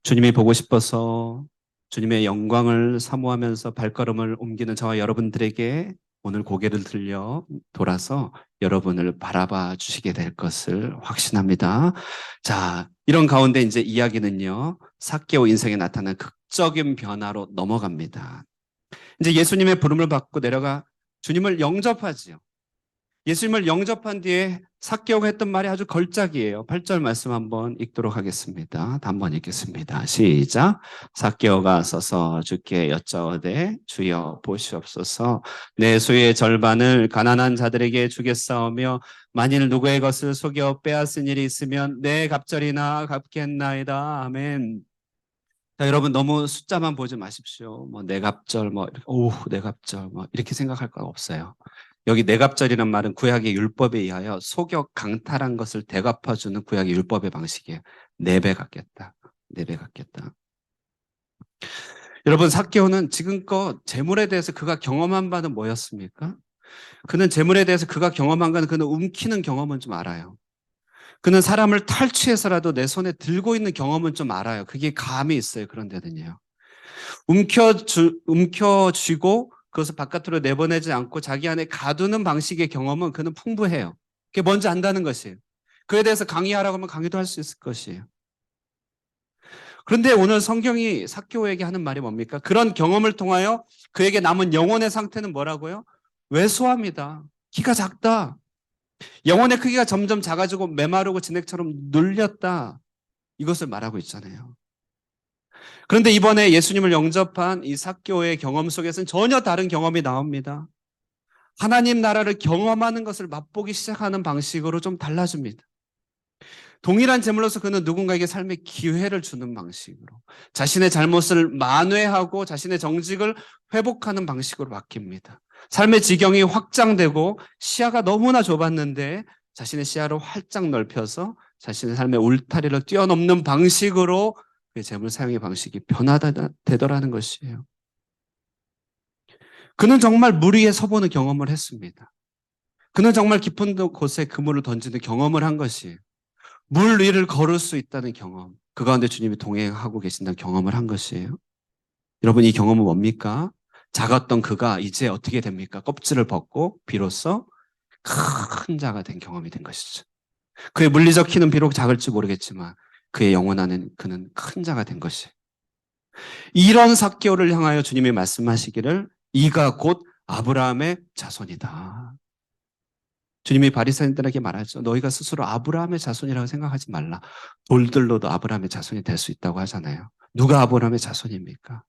주님이 보고 싶어서 주님의 영광을 사모하면서 발걸음을 옮기는 저와 여러분들에게 오늘 고개를 들려 돌아서 여러분을 바라봐 주시게 될 것을 확신합니다. 자, 이런 가운데 이제 이야기는요, 삭개오 인생에 나타난 극적인 변화로 넘어갑니다. 이제 예수님의 부름을 받고 내려가 주님을 영접하지요. 예수님을 영접한 뒤에 삭개오가 했던 말이 아주 걸작이에요. 8절 말씀 한번 읽도록 하겠습니다. 한번 읽겠습니다. 시작. 삭개오가 서서 주께 여짜오되 주여 보시옵소서 내 소유의 절반을 가난한 자들에게 주겠사오며 만일 누구의 것을 속여 빼앗은 일이 있으면 내 갑절이나 갚겠나이다. 아멘. 자, 여러분 너무 숫자만 보지 마십시오. 뭐 내갑절 내갑절 이렇게 생각할 거 없어요. 여기 내갑절이란 말은 구약의 율법에 의하여 속여 강탈한 것을 대갚아주는 구약의 율법의 방식이에요. 4배 갚겠다. 4배 갚겠다. 여러분 삭개오는 지금껏 재물에 대해서 그가 경험한 바는 뭐였습니까? 그는 재물에 대해서 그가 경험한 건 그는 움키는 경험은 좀 알아요. 그는 사람을 탈취해서라도 내 손에 들고 있는 경험은 좀 알아요. 그게 감이 있어요. 그런 데는요. 움켜쥐고 그것을 바깥으로 내보내지 않고 자기 안에 가두는 방식의 경험은 그는 풍부해요. 그게 뭔지 안다는 것이에요. 그에 대해서 강의하라고 하면 강의도 할 수 있을 것이에요. 그런데 오늘 성경이 삭개오에게 하는 말이 뭡니까? 그런 경험을 통하여 그에게 남은 영혼의 상태는 뭐라고요? 왜소합니다. 키가 작다. 영혼의 크기가 점점 작아지고 메마르고 진액처럼 눌렸다. 이것을 말하고 있잖아요. 그런데 이번에 예수님을 영접한 이 삭개오의 경험 속에서는 전혀 다른 경험이 나옵니다. 하나님 나라를 경험하는 것을 맛보기 시작하는 방식으로 좀 달라집니다. 동일한 제물로서 그는 누군가에게 삶의 기회를 주는 방식으로 자신의 잘못을 만회하고 자신의 정직을 회복하는 방식으로 바뀝니다. 삶의 지경이 확장되고 시야가 너무나 좁았는데 자신의 시야를 활짝 넓혀서 자신의 삶의 울타리를 뛰어넘는 방식으로 그의 재물 사용의 방식이 변화되더라는 것이에요. 그는 정말 물 위에 서보는 경험을 했습니다. 그는 정말 깊은 곳에 그물을 던지는 경험을 한 것이에요. 물 위를 걸을 수 있다는 경험, 그 가운데 주님이 동행하고 계신다는 경험을 한 것이에요. 여러분 이 경험은 뭡니까? 작았던 그가 이제 어떻게 됩니까? 껍질을 벗고 비로소 큰 자가 된 경험이 된 것이죠. 그의 물리적 키는 비록 작을지 모르겠지만 그의 영혼 안에 그는 큰 자가 된 것이에요. 이런 삭개오를 향하여 주님이 말씀하시기를 이가 곧 아브라함의 자손이다. 주님이 바리새인들에게 말하죠. 너희가 스스로 아브라함의 자손이라고 생각하지 말라. 돌들로도 아브라함의 자손이 될 수 있다고 하잖아요. 누가 아브라함의 자손입니까?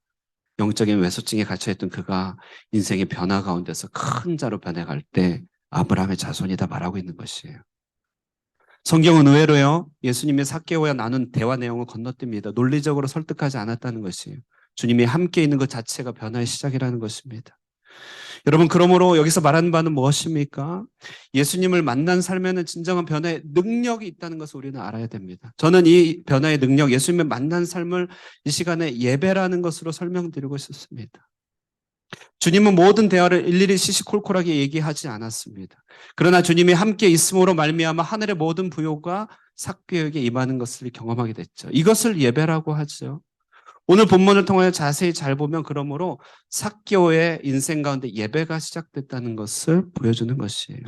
영적인 외소증에 갇혀있던 그가 인생의 변화 가운데서 큰 자로 변해갈 때 아브라함의 자손이다 말하고 있는 것이에요. 성경은 의외로요. 예수님의 삭개오와 나눈 대화 내용을 건너뜁니다. 논리적으로 설득하지 않았다는 것이에요. 주님이 함께 있는 것 자체가 변화의 시작이라는 것입니다. 여러분 그러므로 여기서 말하는 바는 무엇입니까? 예수님을 만난 삶에는 진정한 변화의 능력이 있다는 것을 우리는 알아야 됩니다. 저는 이 변화의 능력, 예수님을 만난 삶을 이 시간에 예배라는 것으로 설명드리고 싶습니다. 주님은 모든 대화를 일일이 시시콜콜하게 얘기하지 않았습니다. 그러나 주님이 함께 있음으로 말미암아 하늘의 모든 부요가 삭개오에게 임하는 것을 경험하게 됐죠. 이것을 예배라고 하죠. 오늘 본문을 통하여 자세히 잘 보면 그러므로 삭개오의 인생 가운데 예배가 시작됐다는 것을 보여주는 것이에요.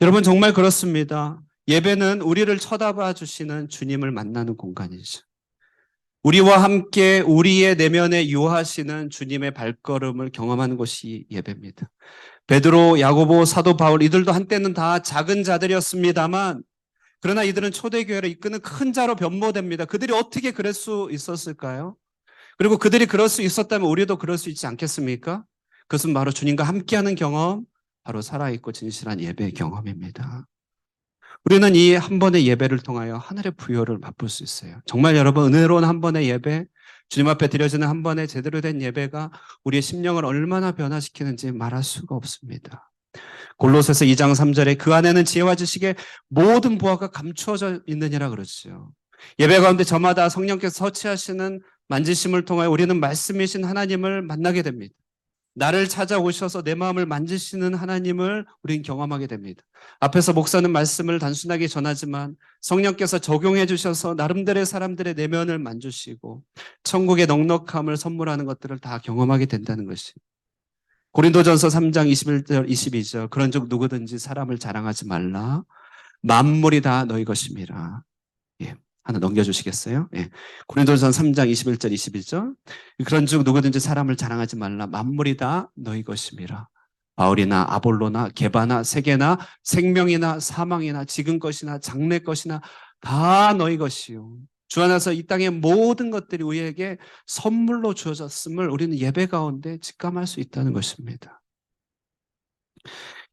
여러분 정말 그렇습니다. 예배는 우리를 쳐다봐 주시는 주님을 만나는 공간이죠. 우리와 함께 우리의 내면에 유하시는 주님의 발걸음을 경험하는 것이 예배입니다. 베드로, 야고보, 사도 바울 이들도 한때는 다 작은 자들이었습니다만 그러나 이들은 초대교회를 이끄는 큰 자로 변모됩니다. 그들이 어떻게 그럴 수 있었을까요? 그리고 그들이 그럴 수 있었다면 우리도 그럴 수 있지 않겠습니까? 그것은 바로 주님과 함께하는 경험, 바로 살아있고 진실한 예배의 경험입니다. 우리는 이 한 번의 예배를 통하여 하늘의 부여를 맛볼 수 있어요. 정말 여러분, 은혜로운 한 번의 예배, 주님 앞에 드려지는 한 번의 제대로 된 예배가 우리의 심령을 얼마나 변화시키는지 말할 수가 없습니다. 골로새서 2장 3절에 그 안에는 지혜와 지식의 모든 보화가 감추어져 있느니라 그러죠. 예배 가운데 저마다 성령께서 서치하시는 만지심을 통하여 우리는 말씀이신 하나님을 만나게 됩니다. 나를 찾아오셔서 내 마음을 만지시는 하나님을 우리는 경험하게 됩니다. 앞에서 목사는 말씀을 단순하게 전하지만 성령께서 적용해 주셔서 나름대로의 사람들의 내면을 만지시고 천국의 넉넉함을 선물하는 것들을 다 경험하게 된다는 것이. 고린도전서 3장 21절 22절 그런즉 누구든지 사람을 자랑하지 말라. 만물이 다 너희 것임이라. 예. 하나 넘겨주시겠어요? 예. 고린도전 3장 21절 22절 그런즉 누구든지 사람을 자랑하지 말라. 만물이 다 너희 것임이라. 바울이나 아볼로나 게바나 세계나 생명이나 사망이나 지금 것이나 장래 것이나 다 너희 것이요. 주 안에서 이 땅의 모든 것들이 우리에게 선물로 주어졌음을 우리는 예배 가운데 직감할 수 있다는 것입니다.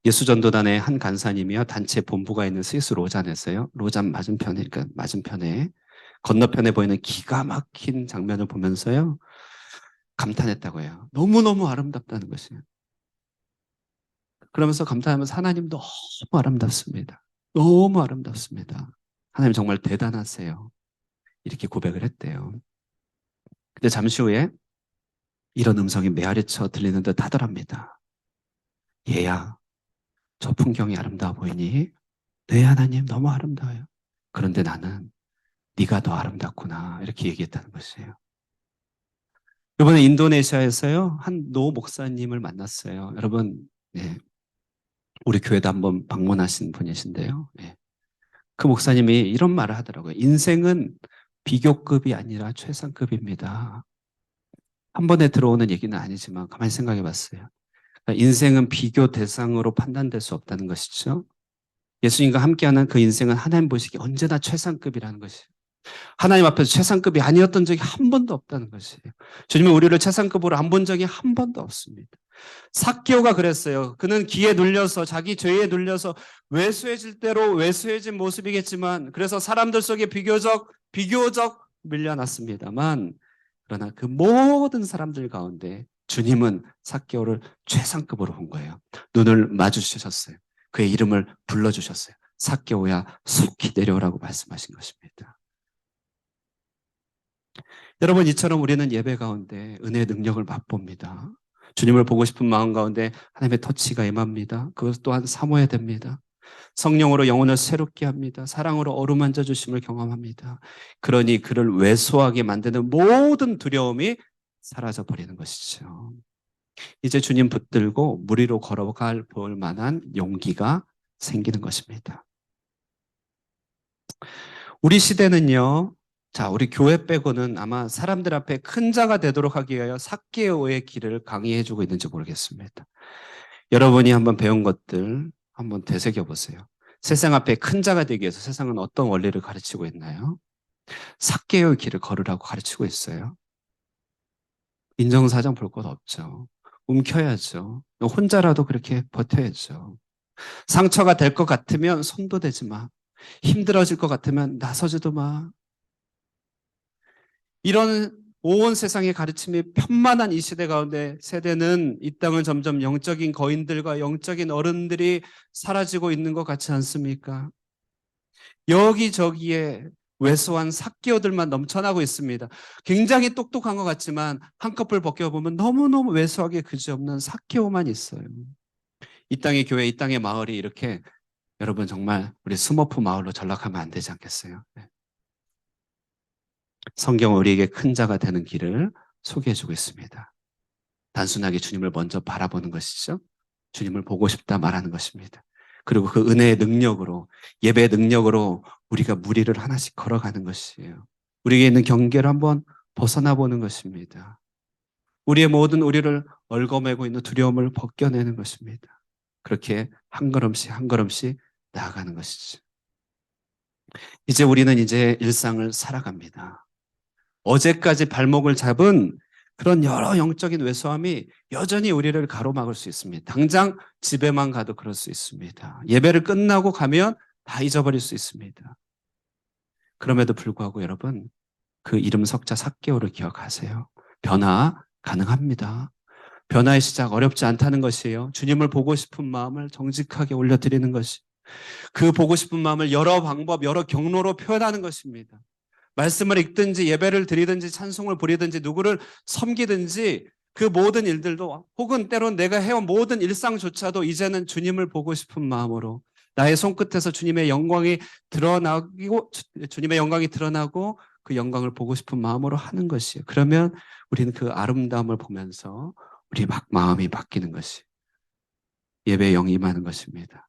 예수전도단의 한 간사님이요 단체 본부가 있는 스위스 로잔에서요. 로잔 맞은편에 그러니까 맞은편에 건너편에 보이는 기가 막힌 장면을 보면서요. 감탄했다고 해요. 너무너무 아름답다는 것이에요. 그러면서 감탄하면서 하나님 너무 아름답습니다. 너무 아름답습니다. 하나님 정말 대단하세요. 이렇게 고백을 했대요. 근데 잠시 후에 이런 음성이 메아리쳐 들리는 듯 하더랍니다. 얘야, 저 풍경이 아름다워 보이니? 네, 하나님 너무 아름다워요. 그런데 나는 네가 더 아름답구나. 이렇게 얘기했다는 것이에요. 이번에 인도네시아에서요. 한 노 목사님을 만났어요. 여러분, 네, 우리 교회도 한번 방문하신 분이신데요. 네. 그 목사님이 이런 말을 하더라고요. 인생은 비교급이 아니라 최상급입니다. 한 번에 들어오는 얘기는 아니지만 가만히 생각해 봤어요. 그러니까 인생은 비교 대상으로 판단될 수 없다는 것이죠. 예수님과 함께하는 그 인생은 하나님 보시기에 언제나 최상급이라는 것이에요. 하나님 앞에서 최상급이 아니었던 적이 한 번도 없다는 것이에요. 주님은 우리를 최상급으로 안 본 적이 한 번도 없습니다. 삭개오가 그랬어요. 그는 기에 눌려서 자기 죄에 눌려서 외수해질 대로 외수해진 모습이겠지만 그래서 사람들 속에 비교적 밀려났습니다만 그러나 그 모든 사람들 가운데 주님은 삭개오를 최상급으로 본 거예요. 눈을 마주치셨어요. 그의 이름을 불러주셨어요. 삭개오야 속히 내려오라고 말씀하신 것입니다. 여러분 이처럼 우리는 예배 가운데 은혜의 능력을 맛봅니다. 주님을 보고 싶은 마음 가운데 하나님의 터치가 임합니다. 그것 또한 사모해야 됩니다. 성령으로 영혼을 새롭게 합니다. 사랑으로 어루만져 주심을 경험합니다. 그러니 그를 왜소하게 만드는 모든 두려움이 사라져 버리는 것이죠. 이제 주님 붙들고 물 위로 걸어갈 볼 만한 용기가 생기는 것입니다. 우리 시대는요. 자, 우리 교회 빼고는 아마 사람들 앞에 큰 자가 되도록 하기 위하여 삭개오의 길을 강의해 주고 있는지 모르겠습니다. 여러분이 한번 배운 것들 한번 되새겨 보세요. 세상 앞에 큰 자가 되기 위해서 세상은 어떤 원리를 가르치고 있나요? 삭개오의 길을 걸으라고 가르치고 있어요. 인정사정 볼 것 없죠. 움켜야죠. 혼자라도 그렇게 버텨야죠. 상처가 될 것 같으면 손도 대지 마. 힘들어질 것 같으면 나서지도 마. 이런 온 세상의 가르침이 편만한 이 시대 가운데 세대는 이 땅을 점점 영적인 거인들과 영적인 어른들이 사라지고 있는 것 같지 않습니까? 여기저기에 왜소한 삭개오들만 넘쳐나고 있습니다. 굉장히 똑똑한 것 같지만 한꺼풀 벗겨보면 너무너무 왜소하게 그지없는 삭개오만 있어요. 이 땅의 교회, 이 땅의 마을이 이렇게 여러분 정말 우리 스머프 마을로 전락하면 안 되지 않겠어요? 네. 성경은 우리에게 큰 자가 되는 길을 소개해주고 있습니다. 단순하게 주님을 먼저 바라보는 것이죠. 주님을 보고 싶다 말하는 것입니다. 그리고 그 은혜의 능력으로 예배의 능력으로 우리가 무리를 하나씩 걸어가는 것이에요. 우리에게 있는 경계를 한번 벗어나 보는 것입니다. 우리의 모든 우리를 얽어매고 있는 두려움을 벗겨내는 것입니다. 그렇게 한 걸음씩 한 걸음씩 나아가는 것이죠. 이제 우리는 이제 일상을 살아갑니다. 어제까지 발목을 잡은 그런 여러 영적인 왜소함이 여전히 우리를 가로막을 수 있습니다. 당장 집에만 가도 그럴 수 있습니다. 예배를 끝나고 가면 다 잊어버릴 수 있습니다. 그럼에도 불구하고 여러분, 그 이름 석자 삭개오를 기억하세요. 변화 가능합니다. 변화의 시작 어렵지 않다는 것이에요. 주님을 보고 싶은 마음을 정직하게 올려드리는 것이, 그 보고 싶은 마음을 여러 방법, 여러 경로로 표현하는 것입니다. 말씀을 읽든지 예배를 드리든지 찬송을 부리든지 누구를 섬기든지 그 모든 일들도, 혹은 때론 내가 해온 모든 일상조차도 이제는 주님을 보고 싶은 마음으로, 나의 손끝에서 주님의 영광이 드러나고, 주님의 영광이 드러나고 그 영광을 보고 싶은 마음으로 하는 것이에요. 그러면 우리는 그 아름다움을 보면서 우리 마음이 바뀌는 것이, 예배에 영이 임하는 것입니다.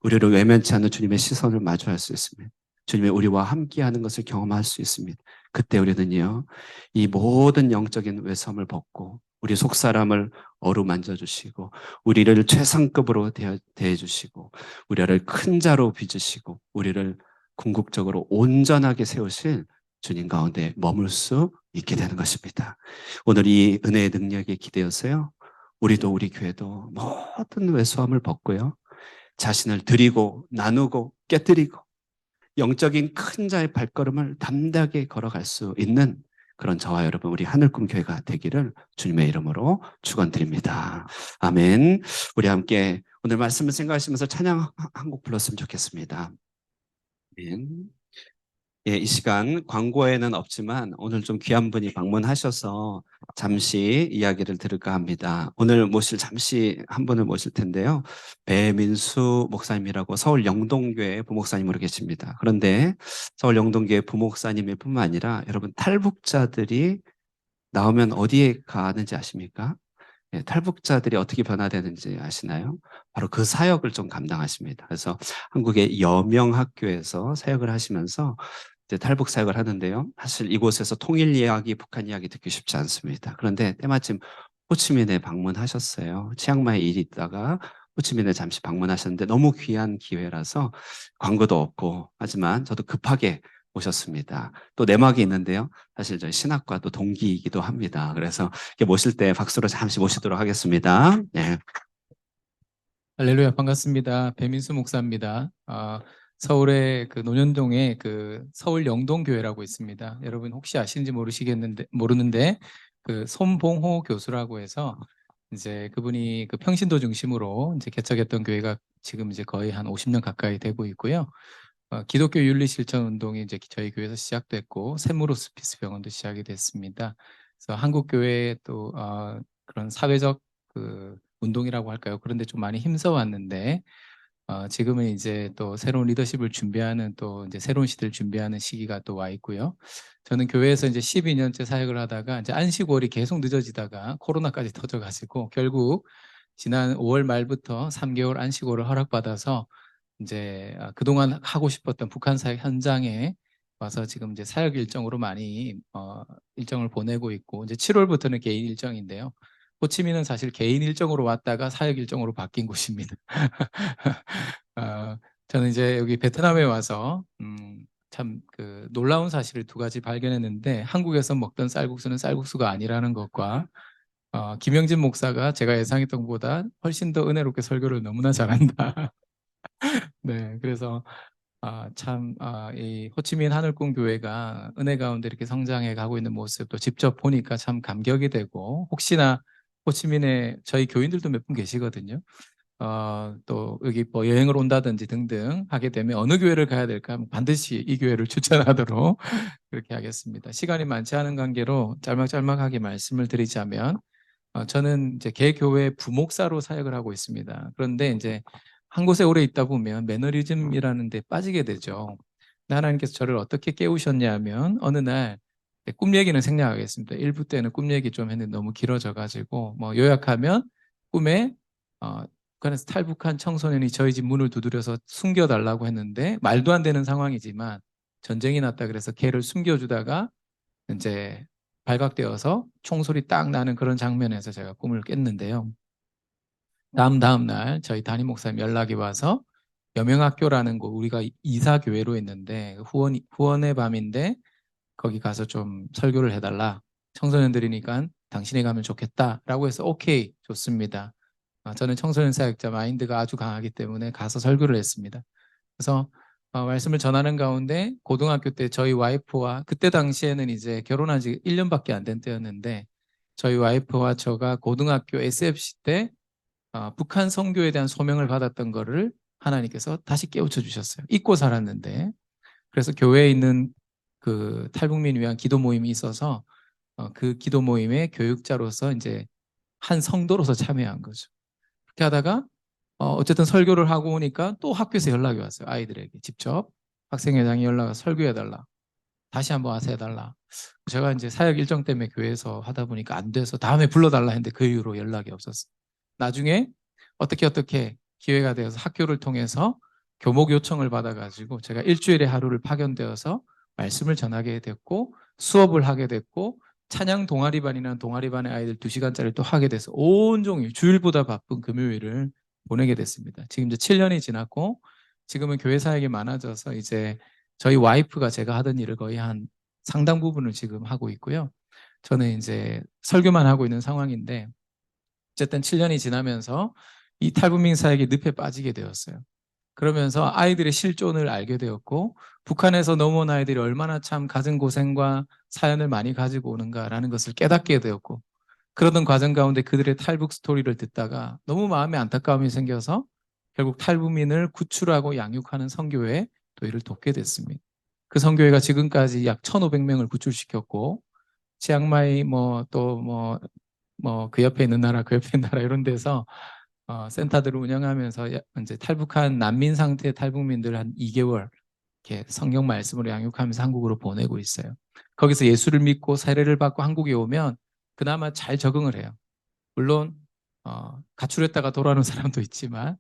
우리를 외면치 않는 주님의 시선을 마주할 수 있습니다. 주님의 우리와 함께하는 것을 경험할 수 있습니다. 그때 우리는요, 이 모든 영적인 외섬을 벗고 우리 속사람을 어루만져 주시고, 우리를 최상급으로 대해 주시고, 우리를 큰 자로 빚으시고, 우리를 궁극적으로 온전하게 세우실 주님 가운데 머물 수 있게 되는 것입니다. 오늘 이 은혜의 능력에 기대어서요, 우리도 우리 교회도 모든 외소함을 벗고요, 자신을 드리고 나누고 깨뜨리고 영적인 큰 자의 발걸음을 담대하게 걸어갈 수 있는 그런 저와 여러분, 우리 하늘꿈 교회가 되기를 주님의 이름으로 축원드립니다. 아멘. 우리 함께 오늘 말씀을 생각하시면서 찬양 한 곡 불렀으면 좋겠습니다. 아멘. 예, 이 시간 광고에는 없지만 오늘 좀 귀한 분이 방문하셔서 잠시 이야기를 들을까 합니다. 오늘 잠시 한 분을 모실 텐데요. 배민수 목사님이라고 서울 영동교회 부목사님으로 계십니다. 그런데 서울 영동교회 부목사님일 뿐만 아니라 여러분, 탈북자들이 나오면 어디에 가는지 아십니까? 예, 탈북자들이 어떻게 변화되는지 아시나요? 바로 그 사역을 좀 감당하십니다. 그래서 한국의 여명학교에서 사역을 하시면서 이제 탈북 사역을 하는데요. 사실 이곳에서 통일 이야기, 북한 이야기 듣기 쉽지 않습니다. 그런데 때마침 호치민에 방문하셨어요. 치앙마이에 일이 있다가 호치민에 잠시 방문하셨는데 너무 귀한 기회라서 광고도 없고, 하지만 저도 급하게 오셨습니다. 또 내막이 있는데요. 사실 저희 신학과도 동기이기도 합니다. 그래서 이렇게 모실 때 박수로 잠시 모시도록 하겠습니다. 네. 할렐루야, 반갑습니다. 배민수 목사입니다. 서울의 그 논현동에 그 서울 영동교회라고 있습니다. 여러분 혹시 아시는지 모르는데 그 손봉호 교수라고 해서 이제 그분이 그 평신도 중심으로 이제 개척했던 교회가 지금 이제 거의 한 50년 가까이 되고 있고요. 기독교 윤리 실천 운동이 이제 저희 교회에서 시작됐고, 세무로스피스 병원도 시작이 됐습니다. 그래서 한국 교회의 또 그런 사회적 그 운동이라고 할까요? 그런데 좀 많이 힘써 왔는데, 지금은 이제 또 새로운 리더십을 준비하는, 또 이제 새로운 시대를 준비하는 시기가 또 와 있고요. 저는 교회에서 이제 12년째 사역을 하다가 이제 안식월이 계속 늦어지다가 코로나까지 터져가지고 결국 지난 5월 말부터 3개월 안식월을 허락받아서 이제 그동안 하고 싶었던 북한 사역 현장에 와서 지금 이제 사역 일정으로 많이 일정을 보내고 있고, 이제 7월부터는 개인 일정인데요. 호치민은 사실 개인 일정으로 왔다가 사역 일정으로 바뀐 곳입니다. 저는 이제 여기 베트남에 와서 참 그 놀라운 사실을 두 가지 발견했는데, 한국에서 먹던 쌀국수는 쌀국수가 아니라는 것과, 김영진 목사가 제가 예상했던 것보다 훨씬 더 은혜롭게 설교를 너무나 잘한다. 네, 그래서 이 호치민 하늘꿈 교회가 은혜 가운데 이렇게 성장해 가고 있는 모습도 직접 보니까 참 감격이 되고, 혹시나 호치민에 저희 교인들도 몇 분 계시거든요. 또 여기 뭐 여행을 온다든지 등등 하게 되면 어느 교회를 가야 될까 하면 반드시 이 교회를 추천하도록 그렇게 하겠습니다. 시간이 많지 않은 관계로 짤막짤막하게 말씀을 드리자면, 저는 이제 개교회 부목사로 사역을 하고 있습니다. 그런데 이제 한 곳에 오래 있다 보면 매너리즘이라는 데 빠지게 되죠. 근데 하나님께서 저를 어떻게 깨우셨냐면, 어느 날 꿈 얘기는 생략하겠습니다. 일부 때는 꿈 얘기 좀 했는데 너무 길어져 가지고 뭐 요약하면, 꿈에 북한에서 탈북한 청소년이 저희 집 문을 두드려서 숨겨달라고 했는데, 말도 안 되는 상황이지만 전쟁이 났다 그래서 걔를 숨겨주다가 이제 발각되어서 총소리 딱 나는 그런 장면에서 제가 꿈을 깼는데요. 다음 날 저희 담임 목사님 연락이 와서, 여명학교라는 곳, 우리가 이사교회로 있는데 후원의 밤인데 거기 가서 좀 설교를 해달라, 청소년들이니까 당신이 가면 좋겠다라고 해서 오케이, 좋습니다. 저는 청소년 사역자 마인드가 아주 강하기 때문에 가서 설교를 했습니다. 그래서 말씀을 전하는 가운데 고등학교 때 저희 와이프와 그때 당시에는 이제 결혼한 지 1년밖에 안 된 때였는데 저희 와이프와 저가 고등학교 SFC 때 북한 선교에 대한 소명을 받았던 거를 하나님께서 다시 깨우쳐 주셨어요. 잊고 살았는데. 그래서 교회에 있는 그 탈북민 위한 기도 모임이 있어서 그 기도 모임의 교육자로서 이제 한 성도로서 참여한 거죠. 그렇게 하다가 어쨌든 설교를 하고 오니까 또 학교에서 연락이 왔어요. 아이들에게 직접 학생회장이 연락 와서 설교해달라. 다시 한번 와서 해달라. 제가 이제 사역 일정 때문에 교회에서 하다 보니까 안 돼서 다음에 불러달라 했는데 그 이후로 연락이 없었어요. 나중에 어떻게 기회가 되어서 학교를 통해서 교목 요청을 받아가지고 제가 일주일에 하루를 파견되어서 말씀을 전하게 됐고 수업을 하게 됐고 찬양 동아리반이라는 동아리반의 아이들 2시간짜리 또 하게 돼서 온종일 주일보다 바쁜 금요일을 보내게 됐습니다. 지금 이제 7년이 지났고 지금은 교회 사역이 많아져서 이제 저희 와이프가 제가 하던 일을 거의 한 상당 부분을 지금 하고 있고요. 저는 이제 설교만 하고 있는 상황인데 어쨌든 7년이 지나면서 이 탈북민 사역이 늪에 빠지게 되었어요. 그러면서 아이들의 실존을 알게 되었고 북한에서 넘어온 아이들이 얼마나 참 갖은 고생과 사연을 많이 가지고 오는가라는 것을 깨닫게 되었고 그러던 과정 가운데 그들의 탈북 스토리를 듣다가 너무 마음에 안타까움이 생겨서 결국 탈북민을 구출하고 양육하는 선교회 또 이를 돕게 됐습니다. 그 선교회가 지금까지 약 1,500명을 구출시켰고 치앙마이 뭐 또 뭐 그 옆에 있는 나라 그 옆에 있는 나라 이런 데서 센터들을 운영하면서 이제 탈북한 난민 상태의 탈북민들 한 2개월 이렇게 성경 말씀으로 양육하면서 한국으로 보내고 있어요. 거기서 예수를 믿고 세례를 받고 한국에 오면 그나마 잘 적응을 해요. 물론 가출했다가 돌아오는 사람도 있지만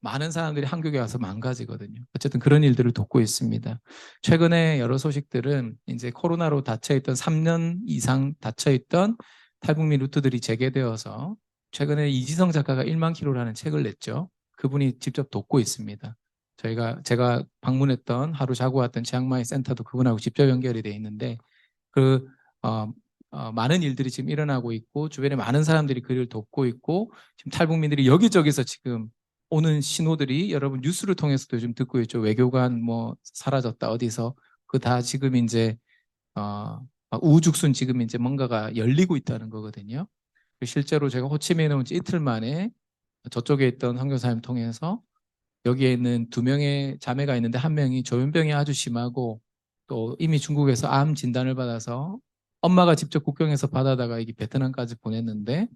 많은 사람들이 한국에 와서 망가지거든요. 어쨌든 그런 일들을 돕고 있습니다. 최근에 여러 소식들은 이제 코로나로 닫혀있던 3년 이상 닫혀있던 탈북민 루트들이 재개되어서 최근에 이지성 작가가 1만 킬로라는 책을 냈죠. 그분이 직접 돕고 있습니다. 제가 방문했던 하루 자고 왔던 치앙마이 센터도 그분하고 직접 연결이 돼 있는데 그 어, 많은 일들이 지금 일어나고 있고 주변에 많은 사람들이 그를 돕고 있고 지금 탈북민들이 여기저기서 지금 오는 신호들이 여러분 뉴스를 통해서도 요즘 듣고 있죠. 외교관 뭐 사라졌다 어디서 그 다 지금 이제 우후죽순 지금 이제 뭔가가 열리고 있다는 거거든요. 실제로 제가 호치민에 온 지 이틀 만에 저쪽에 있던 선교사님 통해서 여기에 있는 2명의 자매가 있는데 한 명이 조현병이 아주 심하고 또 이미 중국에서 암 진단을 받아서 엄마가 직접 국경에서 받아다가 이게 베트남까지 보냈는데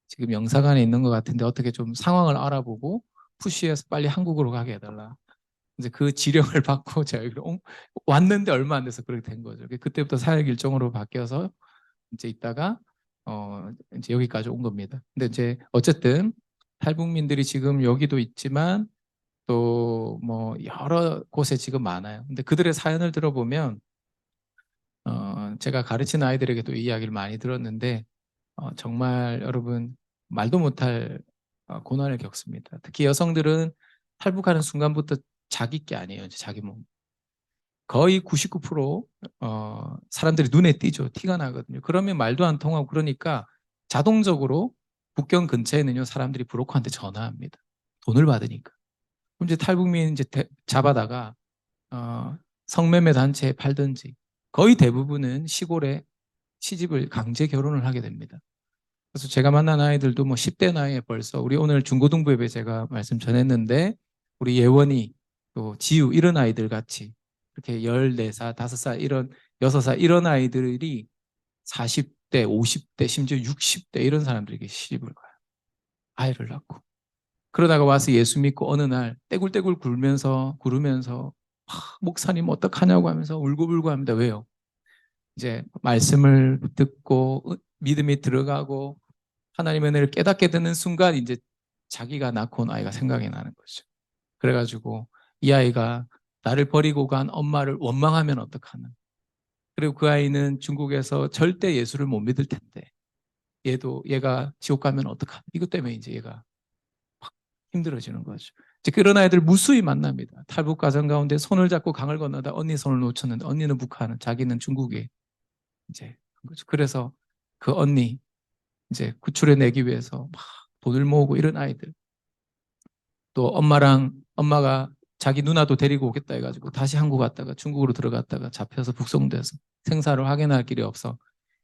지금 영사관에 있는 것 같은데 어떻게 좀 상황을 알아보고 푸시해서 빨리 한국으로 가게 해달라. 이제 그 지령을 받고 제가 여기로 왔는데 얼마 안 돼서 그렇게 된 거죠. 그때부터 사역 일정으로 바뀌어서 이제 있다가 이제 여기까지 온 겁니다. 근데 이제 어쨌든 탈북민들이 지금 여기도 있지만 또 뭐 여러 곳에 지금 많아요. 근데 그들의 사연을 들어보면 제가 가르치는 아이들에게도 이 이야기를 많이 들었는데 정말 여러분 말도 못할 고난을 겪습니다. 특히 여성들은 탈북하는 순간부터 자기 게 아니에요. 이제 자기 몸. 거의 99% 사람들이 눈에 띄죠. 티가 나거든요. 그러면 말도 안 통하고 그러니까 자동적으로 국경 근처에는요 사람들이 브로커한테 전화합니다. 돈을 받으니까. 그럼 이제 탈북민 이제 잡아다가 성매매 단체에 팔든지 거의 대부분은 시골에 시집을 강제 결혼을 하게 됩니다. 그래서 제가 만난 아이들도 뭐 10대 나이에 벌써 우리 오늘 중고등부 예배 제가 말씀 전했는데 우리 예원이 또 지우 이런 아이들 같이 이렇게 14살, 5살 이런 6살 이런 아이들이 40대, 50대, 심지어 60대 이런 사람들에게 시집을 가요. 아이를 낳고. 그러다가 와서 예수 믿고 어느 날 떼굴떼굴 구르면서 목사님 어떡하냐고 하면서 울고불고 합니다. 왜요? 이제 말씀을 듣고 믿음이 들어가고 하나님의 은혜를 깨닫게 되는 순간 이제 자기가 낳고 온 아이가 생각이 나는 거죠. 그래가지고 이 아이가 나를 버리고 간 엄마를 원망하면 어떡하나. 그리고 그 아이는 중국에서 절대 예수를 못 믿을 텐데 얘가 지옥 가면 어떡하나. 이것 때문에 이제 얘가 힘들어지는 거죠. 이제 그런 아이들 무수히 만납니다. 탈북 과정 가운데 손을 잡고 강을 건너다 언니 손을 놓쳤는데 언니는 북한은 자기는 중국에 이제 한 거죠. 그래서 그 언니 이제 구출해 내기 위해서 막 돈을 모으고 이런 아이들 또 엄마가 자기 누나도 데리고 오겠다 해가지고 다시 한국 갔다가 중국으로 들어갔다가 잡혀서 북송돼서 생사를 확인할 길이 없어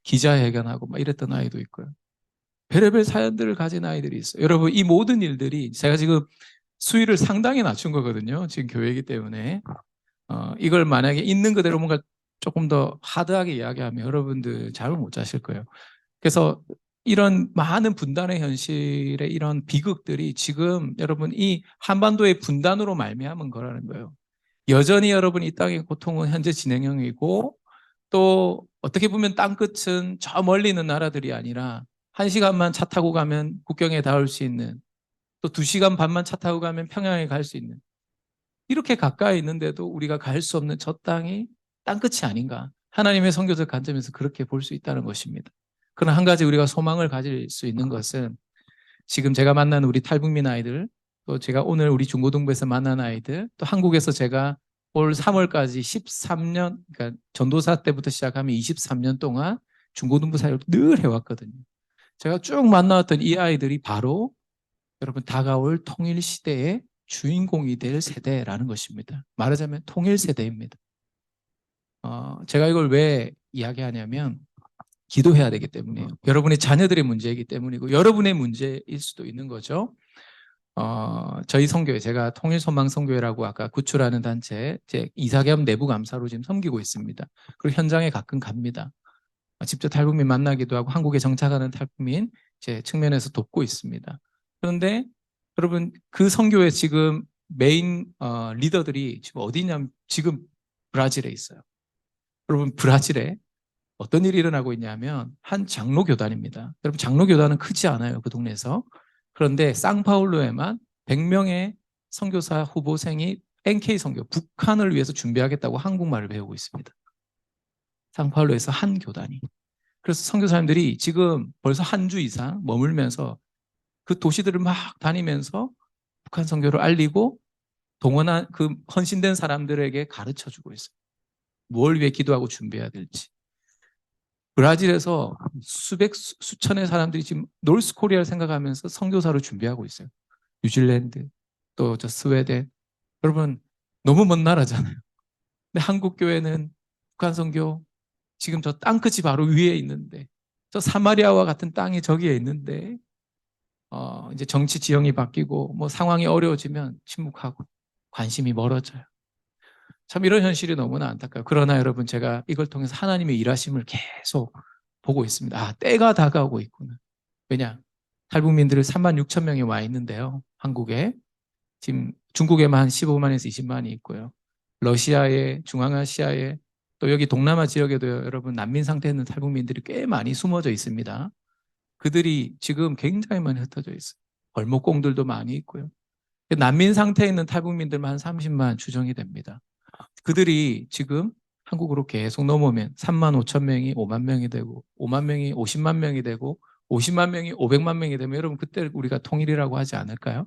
기자회견하고 막 이랬던 아이도 있고요. 별의별 사연들을 가진 아이들이 있어요. 여러분, 이 모든 일들이 제가 지금 수위를 상당히 낮춘 거거든요. 지금 교회이기 때문에. 이걸 만약에 있는 그대로 뭔가 조금 더 하드하게 이야기하면 여러분들 잠을 못 자실 거예요. 그래서 이런 많은 분단의 현실의 이런 비극들이 지금 여러분 이 한반도의 분단으로 말미암은 거라는 거예요. 여전히 여러분 이 땅의 고통은 현재 진행형이고 또 어떻게 보면 땅끝은 저 멀리 있는 나라들이 아니라 1시간만 차 타고 가면 국경에 닿을 수 있는 또 2시간 반만 차 타고 가면 평양에 갈 수 있는 이렇게 가까이 있는데도 우리가 갈 수 없는 저 땅이 땅끝이 아닌가. 하나님의 선교적 관점에서 그렇게 볼 수 있다는 것입니다. 그러나 한 가지 우리가 소망을 가질 수 있는 것은 지금 제가 만난 우리 탈북민 아이들, 또 제가 오늘 우리 중고등부에서 만난 아이들, 또 한국에서 제가 올 3월까지 13년, 그러니까 전도사 때부터 시작하면 23년 동안 중고등부 사역을 늘 해왔거든요. 제가 쭉 만나왔던 이 아이들이 바로 여러분 다가올 통일 시대의 주인공이 될 세대라는 것입니다. 말하자면 통일 세대입니다. 제가 이걸 왜 이야기하냐면 기도해야 되기 때문이에요. 여러분의 자녀들의 문제이기 때문이고 여러분의 문제일 수도 있는 거죠. 저희 선교회, 제가 통일소망선교회라고 아까 구출하는 단체 제 이사 겸 내부 감사로 지금 섬기고 있습니다. 그리고 현장에 가끔 갑니다. 직접 탈북민 만나기도 하고 한국에 정착하는 탈북민 제 측면에서 돕고 있습니다. 그런데 여러분 그 선교회 지금 메인 리더들이 지금 어디 있냐면 지금 브라질에 있어요. 여러분 브라질에 어떤 일이 일어나고 있냐면 한 장로교단입니다. 여러분 장로교단은 크지 않아요. 그 동네에서. 그런데 상파울루에만 100명의 선교사 후보생이 NK 선교, 북한을 위해서 준비하겠다고 한국말을 배우고 있습니다. 상파울루에서 한 교단이. 그래서 선교사님들이 지금 벌써 한 주 이상 머물면서 그 도시들을 막 다니면서 북한 선교를 알리고 동원한 그 헌신된 사람들에게 가르쳐 주고 있어요. 뭘 위해 기도하고 준비해야 될지. 브라질에서 수천의 사람들이 지금 노스 코리아를 생각하면서 선교사를 준비하고 있어요. 뉴질랜드, 또 저 스웨덴. 여러분, 너무 먼 나라잖아요. 근데 한국 교회는 북한 선교 지금 저 땅끝이 바로 위에 있는데, 저 사마리아와 같은 땅이 저기에 있는데, 이제 정치 지형이 바뀌고, 뭐 상황이 어려워지면 침묵하고, 관심이 멀어져요. 참 이런 현실이 너무나 안타까워요. 그러나 여러분, 제가 이걸 통해서 하나님의 일하심을 계속 보고 있습니다. 아, 때가 다가오고 있구나. 왜냐? 탈북민들을 3만 6천 명이 와 있는데요. 한국에. 지금 중국에만 한 15만에서 20만이 있고요. 러시아에, 중앙아시아에, 또 여기 동남아 지역에도 여러분 난민 상태에 있는 탈북민들이 꽤 많이 숨어져 있습니다. 그들이 지금 굉장히 많이 흩어져 있어요. 벌목공들도 많이 있고요. 난민 상태에 있는 탈북민들만 한 30만 추정이 됩니다. 그들이 지금 한국으로 계속 넘어오면 3만 5천 명이 5만 명이 되고 5만 명이 50만 명이 되고 50만 명이 500만 명이 되면 여러분 그때 우리가 통일이라고 하지 않을까요?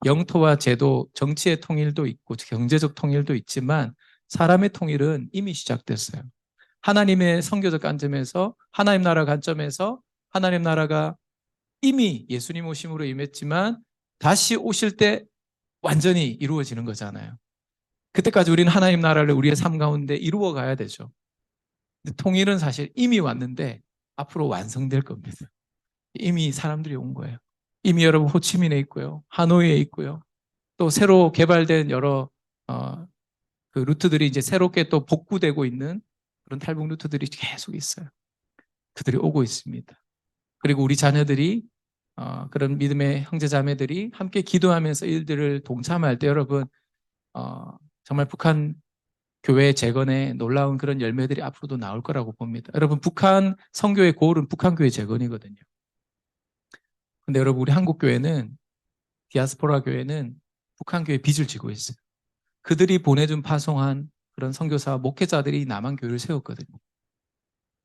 영토와 제도, 정치의 통일도 있고 경제적 통일도 있지만 사람의 통일은 이미 시작됐어요. 하나님의 선교적 관점에서 하나님 나라 관점에서 하나님 나라가 이미 예수님 오심으로 임했지만 다시 오실 때 완전히 이루어지는 거잖아요. 그때까지 우리는 하나님 나라를 우리의 삶 가운데 이루어 가야 되죠. 근데 통일은 사실 이미 왔는데 앞으로 완성될 겁니다. 이미 사람들이 온 거예요. 이미 여러분 호치민에 있고요. 하노이에 있고요. 또 새로 개발된 여러 그 루트들이 이제 새롭게 또 복구되고 있는 그런 탈북 루트들이 계속 있어요. 그들이 오고 있습니다. 그리고 우리 자녀들이 그런 믿음의 형제 자매들이 함께 기도하면서 일들을 동참할 때 여러분 정말 북한 교회 재건에 놀라운 그런 열매들이 앞으로도 나올 거라고 봅니다. 여러분 북한 선교의 고울은 북한 교회 재건이거든요. 근데 여러분 우리 한국 교회는 디아스포라 교회는 북한 교회 빚을 지고 있어요. 그들이 보내준 파송한 그런 선교사 목회자들이 남한 교회를 세웠거든요.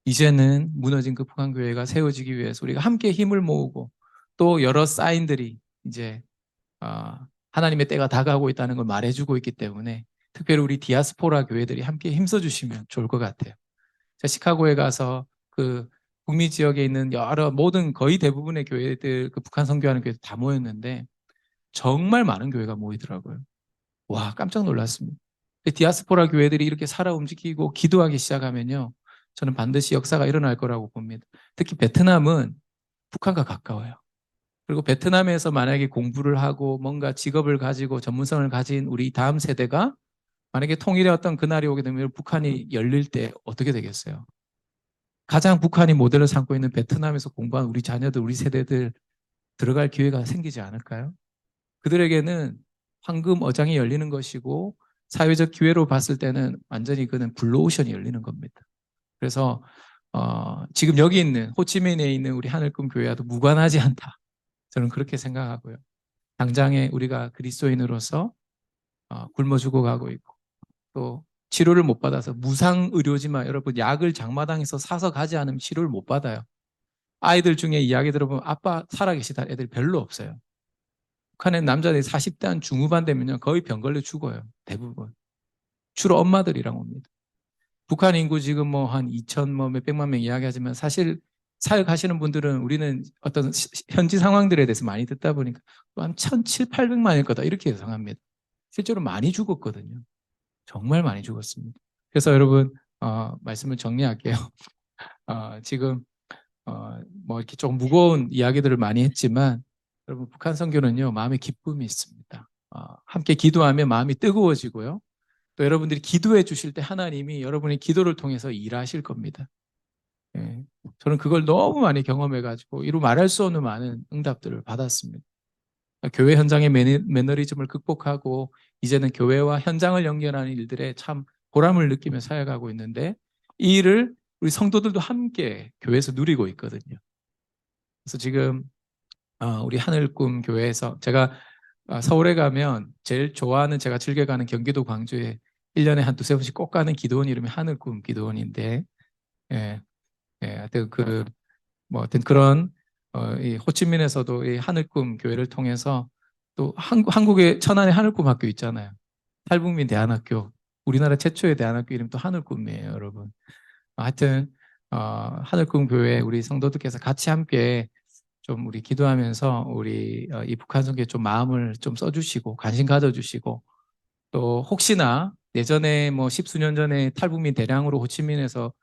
이제는 무너진 그 북한 교회가 세워지기 위해서 우리가 함께 힘을 모으고 또 여러 사인들이 이제 하나님의 때가 다가오고 있다는 걸 말해주고 있기 때문에 특별히 우리 디아스포라 교회들이 함께 힘써주시면 좋을 것 같아요. 제가 시카고에 가서 그 북미 지역에 있는 여러 모든 거의 대부분의 교회들 그 북한 선교하는 교회들 다 모였는데 정말 많은 교회가 모이더라고요. 와, 깜짝 놀랐습니다. 디아스포라 교회들이 이렇게 살아 움직이고 기도하기 시작하면요, 저는 반드시 역사가 일어날 거라고 봅니다. 특히 베트남은 북한과 가까워요. 그리고 베트남에서 만약에 공부를 하고 뭔가 직업을 가지고 전문성을 가진 우리 다음 세대가 만약에 통일의 어떤 그날이 오게 되면 북한이 열릴 때 어떻게 되겠어요? 가장 북한이 모델을 삼고 있는 베트남에서 공부한 우리 자녀들, 우리 세대들 들어갈 기회가 생기지 않을까요? 그들에게는 황금 어장이 열리는 것이고 사회적 기회로 봤을 때는 완전히 그는 블루오션이 열리는 겁니다. 그래서 지금 여기 있는 호치민에 있는 우리 하늘꿈 교회와도 무관하지 않다. 저는 그렇게 생각하고요. 당장에 우리가 그리스도인으로서 굶어 죽어가고 있고 또 치료를 못 받아서 무상 의료지만 여러분 약을 장마당에서 사서 가지 않으면 치료를 못 받아요. 아이들 중에 이야기 들어보면 아빠 살아계시다 애들 별로 없어요. 북한의 남자들이 40대 한 중후반 되면 거의 병 걸려 죽어요. 대부분. 주로 엄마들이랑 옵니다. 북한 인구 지금 뭐 한 2천 뭐 몇백만 명 이야기하지만 사실 사역하시는 분들은 우리는 어떤 현지 상황들에 대해서 많이 듣다 보니까 한 1,700~800만일 거다 이렇게 예상합니다. 실제로 많이 죽었거든요. 정말 많이 죽었습니다. 그래서 여러분 말씀을 정리할게요. 지금 뭐 이렇게 좀 무거운 이야기들을 많이 했지만 여러분 북한 선교는요 마음에 기쁨이 있습니다. 함께 기도하면 마음이 뜨거워지고요. 또 여러분들이 기도해 주실 때 하나님이 여러분의 기도를 통해서 일하실 겁니다. 예, 저는 그걸 너무 많이 경험해가지고 이루 말할 수 없는 많은 응답들을 받았습니다. 교회 현장의 매너리즘을 극복하고 이제는 교회와 현장을 연결하는 일들에 참 보람을 느끼며 살아가고 있는데 이 일을 우리 성도들도 함께 교회에서 누리고 있거든요. 그래서 지금 우리 하늘꿈 교회에서 제가 서울에 가면 제일 좋아하는 제가 즐겨가는 경기도 광주에 1년에 한 두세 번씩 꼭 가는 기도원 이름이 하늘꿈 기도원인데 예, 하여튼 뭐 하여튼 그런 이 호치민에서도 이 하늘꿈 교회를 통해서 또 한국의 천안에 하늘꿈 학교 있잖아요. 탈북민 대안학교 우리나라 최초의 대안학교 이름 또 하늘꿈이에요, 여러분. 하여튼 하늘꿈 교회 우리 성도들께서 같이 함께 좀 우리 기도하면서 우리 이 북한 선교에 좀 마음을 좀 써주시고 관심 가져주시고 또 혹시나 예전에 뭐 십수년 전에 탈북민 대량으로 호치민에서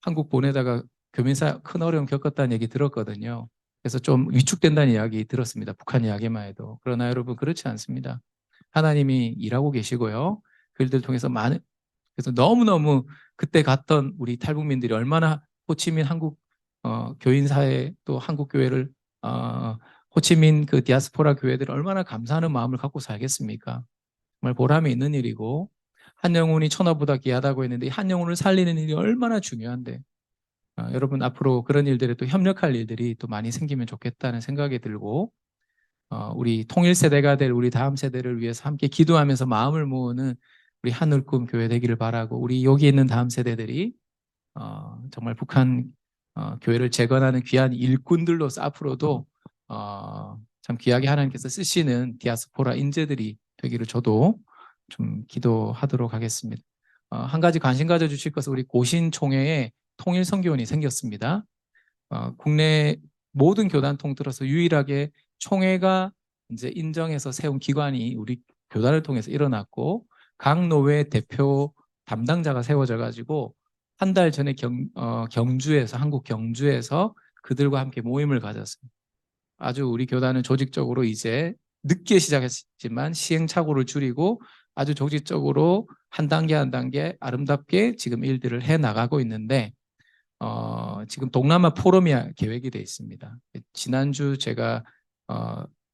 한국 보내다가 교민사 큰 어려움 겪었다는 얘기 들었거든요. 그래서 좀 위축된다는 이야기 들었습니다. 북한 이야기만 해도. 그러나 여러분 그렇지 않습니다. 하나님이 일하고 계시고요. 그 일들 통해서 많은 그래서 너무너무 그때 갔던 우리 탈북민들이 얼마나 호치민 한국 교인사회 또 한국 교회를 호치민 그 디아스포라 교회들 얼마나 감사하는 마음을 갖고 살겠습니까? 정말 보람이 있는 일이고 한 영혼이 천하보다 귀하다고 했는데 한 영혼을 살리는 일이 얼마나 중요한데 여러분 앞으로 그런 일들에 또 협력할 일들이 또 많이 생기면 좋겠다는 생각이 들고 우리 통일 세대가 될 우리 다음 세대를 위해서 함께 기도하면서 마음을 모으는 우리 하늘꿈 교회 되기를 바라고 우리 여기 있는 다음 세대들이 정말 북한 교회를 재건하는 귀한 일꾼들로서 앞으로도 참 귀하게 하나님께서 쓰시는 디아스포라 인재들이 되기를 저도 좀 기도하도록 하겠습니다. 한 가지 관심 가져주실 것은 우리 고신총회에 통일선교원이 생겼습니다. 국내 모든 교단 통틀어서 유일하게 총회가 이제 인정해서 세운 기관이 우리 교단을 통해서 일어났고 각 노회 대표 담당자가 세워져 가지고 한 달 전에 경주에서 한국 경주에서 그들과 함께 모임을 가졌습니다. 아주 우리 교단은 조직적으로 이제 늦게 시작했지만 시행착오를 줄이고 아주 조직적으로 한 단계 한 단계 아름답게 지금 일들을 해 나가고 있는데 지금 동남아 포럼이 계획이 돼 있습니다. 지난주 제가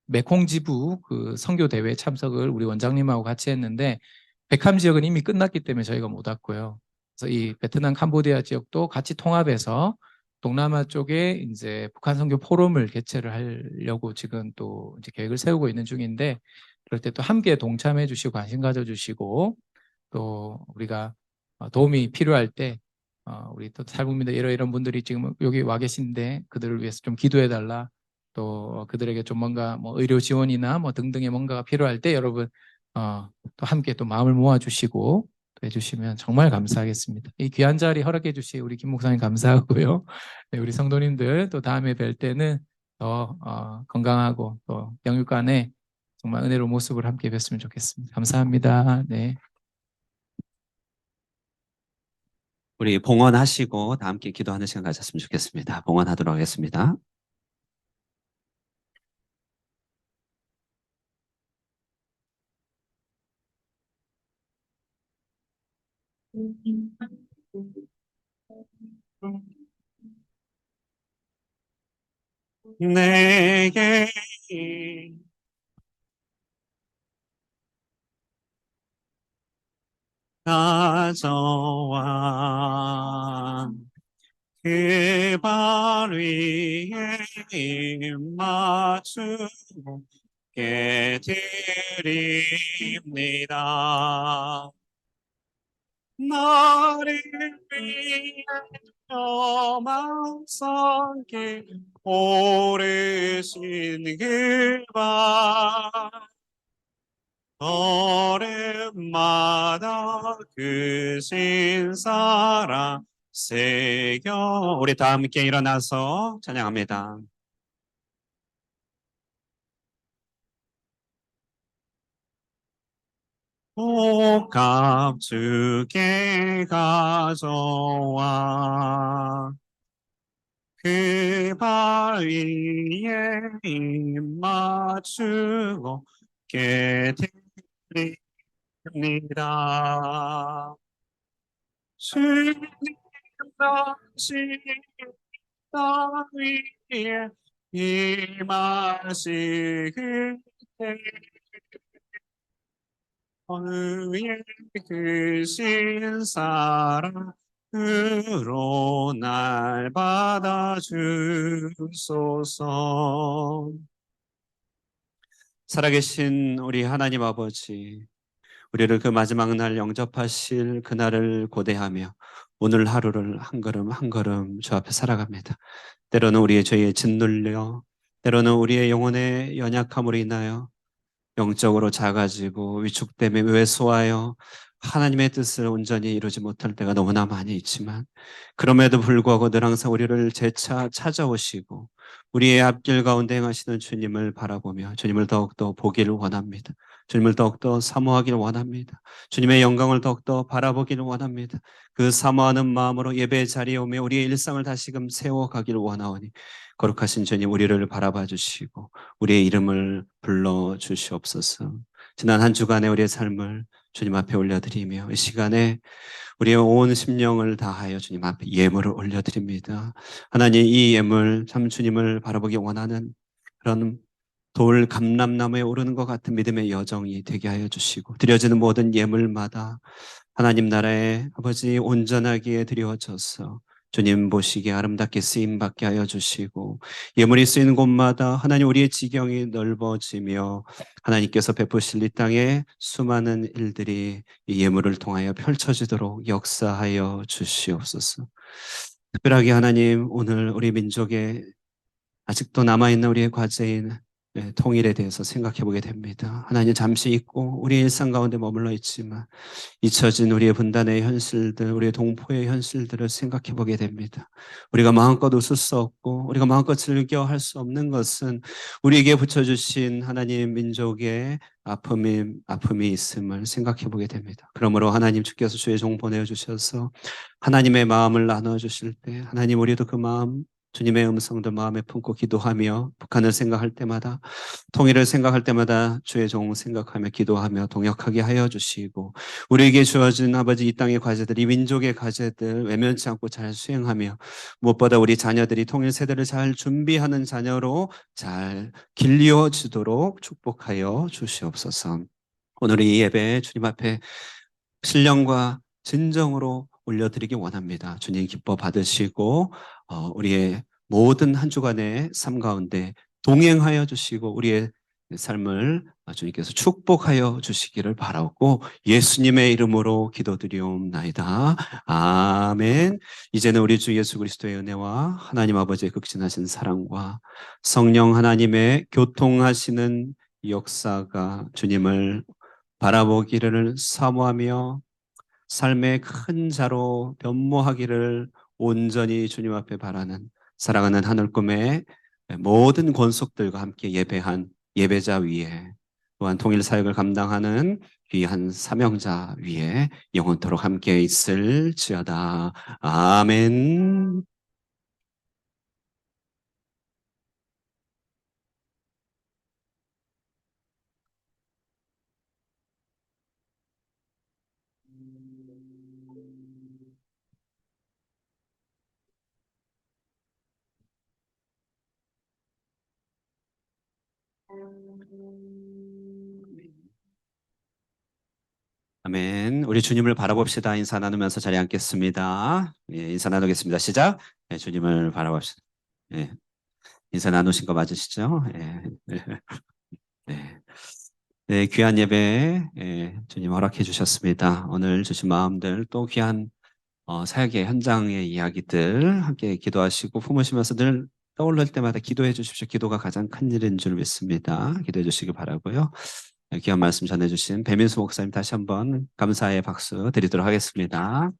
메콩 지부 그 선교 대회 참석을 우리 원장님하고 같이 했는데 백함 지역은 이미 끝났기 때문에 저희가 못 왔고요. 그래서 이 베트남 캄보디아 지역도 같이 통합해서 동남아 쪽에 이제 북한 선교 포럼을 개최를 하려고 지금 또 이제 계획을 세우고 있는 중인데 그럴 때 또 함께 동참해 주시고 관심 가져 주시고 또 우리가 도움이 필요할 때 우리 또 탈북민들 이런 분들이 지금 여기 와 계신데 그들을 위해서 좀 기도해 달라. 또 그들에게 좀 뭔가 뭐 의료 지원이나 뭐 등등의 뭔가가 필요할 때 여러분 또 함께 또 마음을 모아 주시고 또 해주시면 정말 감사하겠습니다. 이 귀한 자리 허락해 주시 우리 김 목사님 감사하고요. 네, 우리 성도님들 또 다음에 뵐 때는 더 건강하고 또 영육간에 정말 은혜로운 모습을 함께 뵀으면 좋겠습니다. 감사합니다. 네. 우리 봉헌하시고 다 함께 기도하는 시간 가졌으면 좋겠습니다. 봉헌하도록 하겠습니다. 내게 가져와 그 발 위에 입 맞추고 드립니다. 나를 위해 저망성게 오르신 그발 걸음마다 그 신사랑 새겨 우리 다 함께 일어나서 찬양합니다. 복값 주께 가져와 그 발 위에 입 맞추고 깨드립니다. 주님 다시 땅 위에 임하시 그때 어느 위에 크신 사랑으로 날 받아주소서. 살아계신 우리 하나님 아버지, 우리를 그 마지막 날 영접하실 그날을 고대하며 오늘 하루를 한 걸음 한 걸음 주 앞에 살아갑니다. 때로는 우리의 죄에 짓눌려, 때로는 우리의 영혼의 연약함으로 인하여 영적으로 작아지고 위축됨에 왜소하여 하나님의 뜻을 온전히 이루지 못할 때가 너무나 많이 있지만 그럼에도 불구하고 늘 항상 우리를 재차 찾아오시고 우리의 앞길 가운데 행하시는 주님을 바라보며 주님을 더욱더 보기를 원합니다. 주님을 더욱더 사모하기를 원합니다. 주님의 영광을 더욱더 바라보기를 원합니다. 그 사모하는 마음으로 예배 자리에 오며 우리의 일상을 다시금 세워가기를 원하오니 거룩하신 주님 우리를 바라봐 주시고 우리의 이름을 불러 주시옵소서. 지난 한 주간의 우리의 삶을 주님 앞에 올려드리며 이 시간에 우리의 온 심령을 다하여 주님 앞에 예물을 올려드립니다. 하나님 이 예물 참 주님을 바라보기 원하는 그런 돌 감람나무에 오르는 것 같은 믿음의 여정이 되게 하여 주시고 드려지는 모든 예물마다 하나님 나라의 아버지 온전하게 드려져서 주님 보시기에 아름답게 쓰임받게 하여 주시고 예물이 쓰이는 곳마다 하나님 우리의 지경이 넓어지며 하나님께서 베푸실 이 땅에 수많은 일들이 이 예물을 통하여 펼쳐지도록 역사하여 주시옵소서. 특별하게 하나님 오늘 우리 민족의 아직도 남아있는 우리의 과제인 통일에 대해서 생각해 보게 됩니다. 하나님 잠시 있고 우리 일상 가운데 머물러 있지만 잊혀진 우리의 분단의 현실들, 우리의 동포의 현실들을 생각해 보게 됩니다. 우리가 마음껏 웃을 수 없고 우리가 마음껏 즐겨 할 수 없는 것은 우리에게 붙여주신 하나님 민족의 아픔이 있음을 생각해 보게 됩니다. 그러므로 하나님 주께서 주의 종 보내주셔서 하나님의 마음을 나눠주실 때 하나님 우리도 그 마음 주님의 음성도 마음에 품고 기도하며 북한을 생각할 때마다 통일을 생각할 때마다 주의 종 생각하며 기도하며 동역하게 하여 주시고 우리에게 주어진 아버지 이 땅의 과제들 이 민족의 과제들 외면치 않고 잘 수행하며 무엇보다 우리 자녀들이 통일 세대를 잘 준비하는 자녀로 잘 길리어지도록 축복하여 주시옵소서. 오늘 이 예배 주님 앞에 신령과 진정으로 올려드리기 원합니다. 주님 기뻐 받으시고 우리의 모든 한 주간의 삶 가운데 동행하여 주시고 우리의 삶을 주님께서 축복하여 주시기를 바라고 예수님의 이름으로 기도드리옵나이다. 아멘. 이제는 우리 주 예수 그리스도의 은혜와 하나님 아버지의 극진하신 사랑과 성령 하나님의 교통하시는 역사가 주님을 바라보기를 사모하며 삶의 큰 자로 변모하기를 온전히 주님 앞에 바라는 사랑하는 하늘 꿈의 모든 권속들과 함께 예배한 예배자 위에 또한 통일 사역을 감당하는 귀한 사명자 위에 영원토록 함께 있을지어다. 아멘. 아멘. 우리 주님을 바라봅시다. 인사 나누면서 자리에 앉겠습니다. 예, 인사 나누겠습니다. 시작. 예, 주님을 바라봅시다. 예, 인사 나누신 거 맞으시죠? 예, 네. 네, 귀한 예배, 예, 주님 허락해 주셨습니다. 오늘 주신 마음들 또 귀한 사역의 현장의 이야기들 함께 기도하시고 품으시면서 늘 떠올릴 때마다 기도해 주십시오. 기도가 가장 큰 일인 줄 믿습니다. 기도해 주시기 바라고요. 네, 귀한 말씀 전해주신 배민수 목사님 다시 한번 감사의 박수 드리도록 하겠습니다.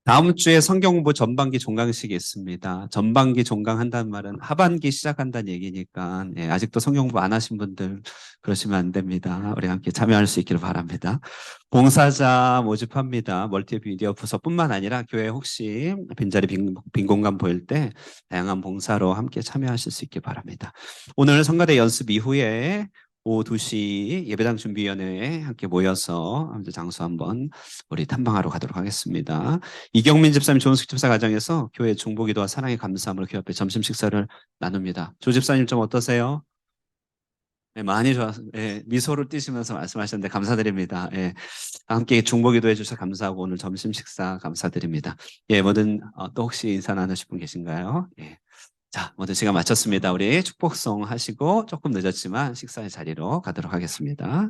다음 주에 성경 공부 전반기 종강식이 있습니다. 전반기 종강한다는 말은 하반기 시작한다는 얘기니까 예, 아직도 성경 공부 안 하신 분들 그러시면 안 됩니다. 우리 함께 참여할 수 있기를 바랍니다. 봉사자 모집합니다. 멀티미디어 부서뿐만 아니라 교회 혹시 빈자리 빈 공간 보일 때 다양한 봉사로 함께 참여하실 수 있길 바랍니다. 오늘 성가대 연습 이후에 오후 2시 예배당 준비위원회에 함께 모여서 장소 한번 우리 탐방하러 가도록 하겠습니다. 이경민 집사님 좋은숙 집사 가정에서 교회 중보기도와 사랑의 감사함으로 그 옆에 점심 식사를 나눕니다. 조 집사님 좀 어떠세요? 네, 많이 좋아서 예, 미소를 띠시면서 말씀하셨는데 감사드립니다. 예, 함께 중보기도 해주셔서 감사하고 오늘 점심 식사 감사드립니다. 예, 뭐든 또 혹시 인사 나누실 분 계신가요? 예. 자, 모두 시간 마쳤습니다. 우리 축복송 하시고 조금 늦었지만 식사의 자리로 가도록 하겠습니다.